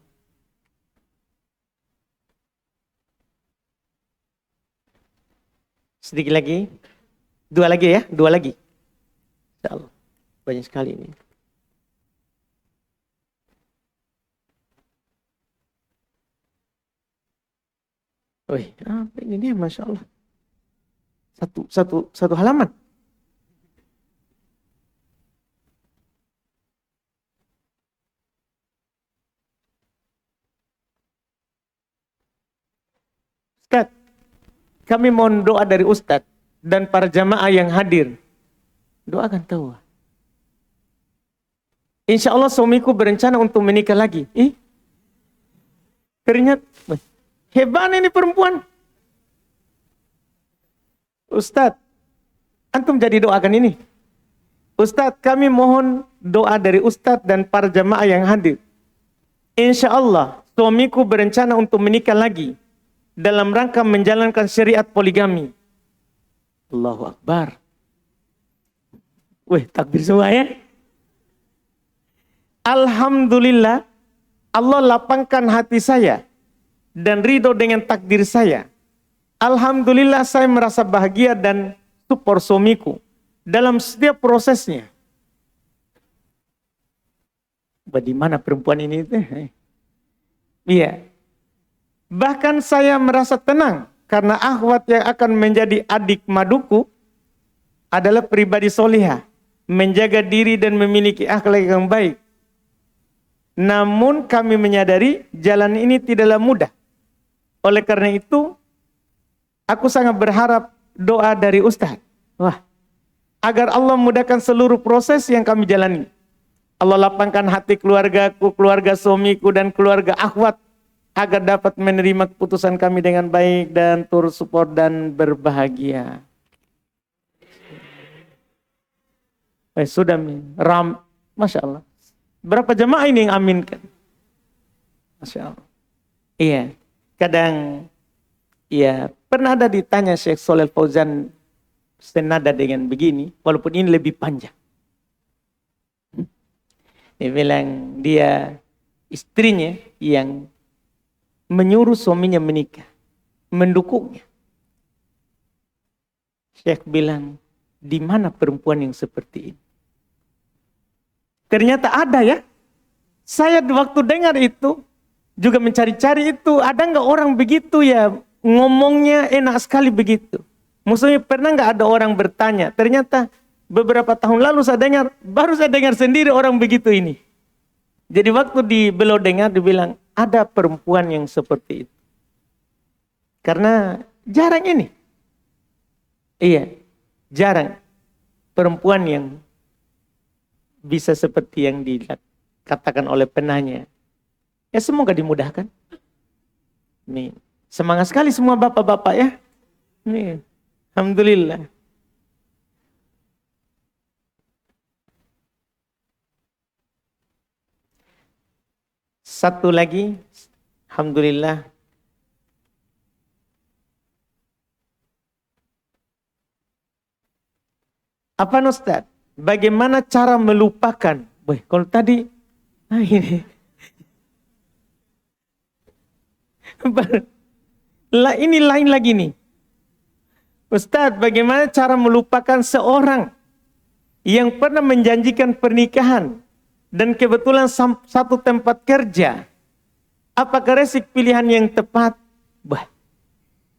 Sedikit lagi. Dua lagi. Insyaallah. Banyak sekali ini. Wih, apa ini dia, Masya Allah. Satu halaman. Ustaz, kami mohon doa dari Ustaz dan para jamaah yang hadir. Doakan tahu. Insya Allah suamiku berencana untuk menikah lagi. Ternyata hebat ini perempuan. Ustadz, antum jadi doakan ini. Ustadz, kami mohon doa dari Ustadz dan para jamaah yang hadir. Insya Allah, suamiku berencana untuk menikah lagi dalam rangka menjalankan syariat poligami. Allahu Akbar. Wih, takbir semua ya. Alhamdulillah, Allah lapangkan hati saya dan ridho dengan takdir saya. Alhamdulillah, saya merasa bahagia dan support suamiku dalam setiap prosesnya. Bagaimana perempuan ini? Iya. Bahkan saya merasa tenang karena akhwat yang akan menjadi adik maduku adalah pribadi solihah, menjaga diri dan memiliki akhlak yang baik. Namun kami menyadari jalan ini tidaklah mudah. Oleh karena itu, aku sangat berharap doa dari Ustaz. Agar Allah mudahkan seluruh proses yang kami jalani. Allah lapangkan hati keluargaku, keluarga suamiku, dan keluarga akhwat agar dapat menerima keputusan kami dengan baik dan turut support dan berbahagia. Sudah Masya Allah. Berapa jemaah ini yang aminkan? Masya Allah. Iya. Kadang, ya pernah ada ditanya Syekh Shalih Fauzan senada dengan begini, walaupun ini lebih panjang. Dia bilang dia istrinya yang menyuruh suaminya menikah, mendukungnya. Syekh bilang, di mana perempuan yang seperti ini? Ternyata ada ya. Saya waktu dengar itu, juga mencari-cari itu, ada nggak orang begitu ya, ngomongnya enak sekali begitu. Maksudnya pernah nggak ada orang bertanya, ternyata beberapa tahun lalu baru saya dengar sendiri orang begitu ini. Jadi waktu beliau dengar, dibilang, ada perempuan yang seperti itu. Karena jarang ini. Iya, jarang perempuan yang bisa seperti yang dikatakan oleh penanya. Ya semoga dimudahkan. Nih, semangat sekali semua bapak-bapak ya. Nih, alhamdulillah. Satu lagi, alhamdulillah. Apa Ustaz? Bagaimana cara melupakan? Kalau tadi, ini. Ini lain lagi nih. Ustaz, bagaimana cara melupakan seorang yang pernah menjanjikan pernikahan dan kebetulan satu tempat kerja, apakah resik pilihan yang tepat? Bah,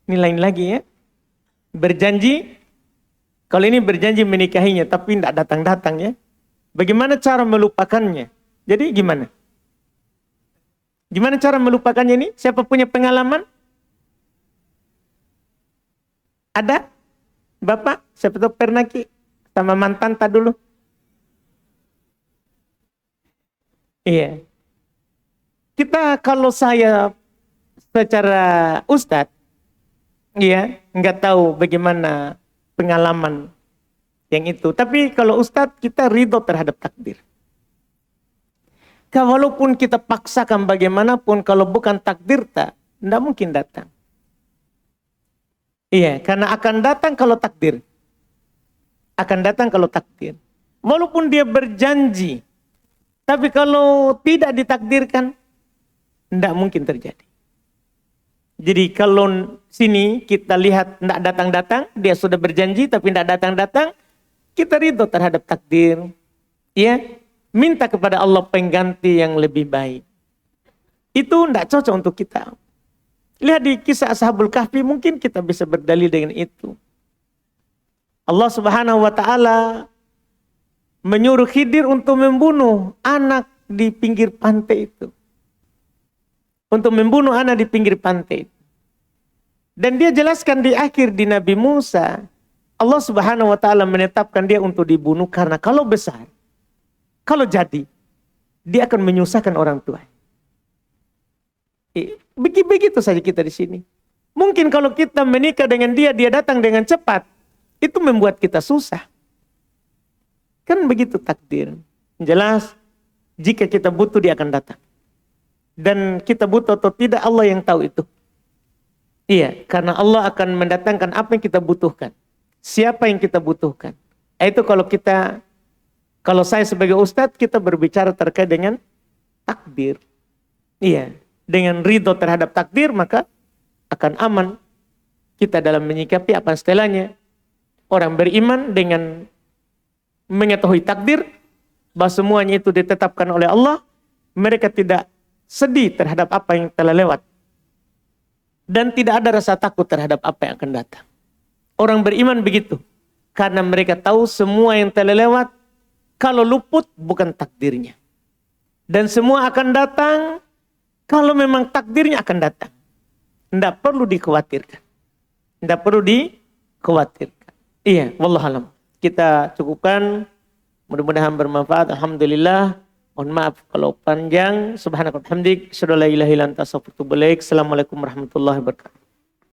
ini lain lagi ya. Berjanji, kalau ini berjanji menikahinya tapi tidak datang-datang ya. Bagaimana cara melupakannya? Jadi gimana? Gimana cara melupakannya ini? Siapa punya pengalaman? Ada? Bapak? Siapa tahu pernah Ki? Sama mantan tak dulu? Iya. Kita kalau saya secara ustadz, iya, nggak tahu bagaimana pengalaman yang itu. Tapi kalau ustadz kita ridho terhadap takdir. Walaupun kita paksakan bagaimanapun, kalau bukan takdir tak, tidak mungkin datang. Iya, karena akan datang kalau takdir. Akan datang kalau takdir. Walaupun dia berjanji, tapi kalau tidak ditakdirkan, tidak mungkin terjadi. Jadi kalau sini kita lihat tidak datang-datang, dia sudah berjanji tapi tidak datang-datang, kita ridho terhadap takdir. Ya, minta kepada Allah pengganti yang lebih baik. Itu tidak cocok untuk kita. Lihat di kisah Ashabul Kahfi, mungkin kita bisa berdalil dengan itu. Allah Subhanahu wa Ta'ala menyuruh Khidir untuk membunuh anak di pinggir pantai itu. Untuk membunuh anak di pinggir pantai. Dan dia jelaskan di akhir di Nabi Musa, Allah Subhanahu wa Ta'ala menetapkan dia untuk dibunuh karena kalau besar, kalau jadi, dia akan menyusahkan orang tua. Begitu saja kita di sini. Mungkin kalau kita menikah dengan dia, dia datang dengan cepat, itu membuat kita susah. Kan begitu takdir. Jelas, jika kita butuh dia akan datang. Dan kita butuh atau tidak, Allah yang tahu itu. Iya, karena Allah akan mendatangkan apa yang kita butuhkan. Siapa yang kita butuhkan. Itu kalau saya sebagai ustadz, kita berbicara terkait dengan takdir. Iya, dengan ridho terhadap takdir, maka akan aman kita dalam menyikapi apa setelahnya. Orang beriman dengan mengetahui takdir, bahwa semuanya itu ditetapkan oleh Allah, mereka tidak sedih terhadap apa yang telah lewat. Dan tidak ada rasa takut terhadap apa yang akan datang. Orang beriman begitu. Karena mereka tahu semua yang telah lewat, kalau luput bukan takdirnya. Dan semua akan datang, kalau memang takdirnya akan datang. Tidak perlu dikhawatirkan. Tidak perlu dikhawatirkan. Iya, wallahualam. Kita cukupkan. Mudah-mudahan bermanfaat. Alhamdulillah. Mohon maaf kalau panjang. Subhanakallahumma wa bihamdik. Asyhadu an la ilaha illa anta astaghfiruka wa atubu ilaik. Assalamualaikum warahmatullahi wabarakatuh.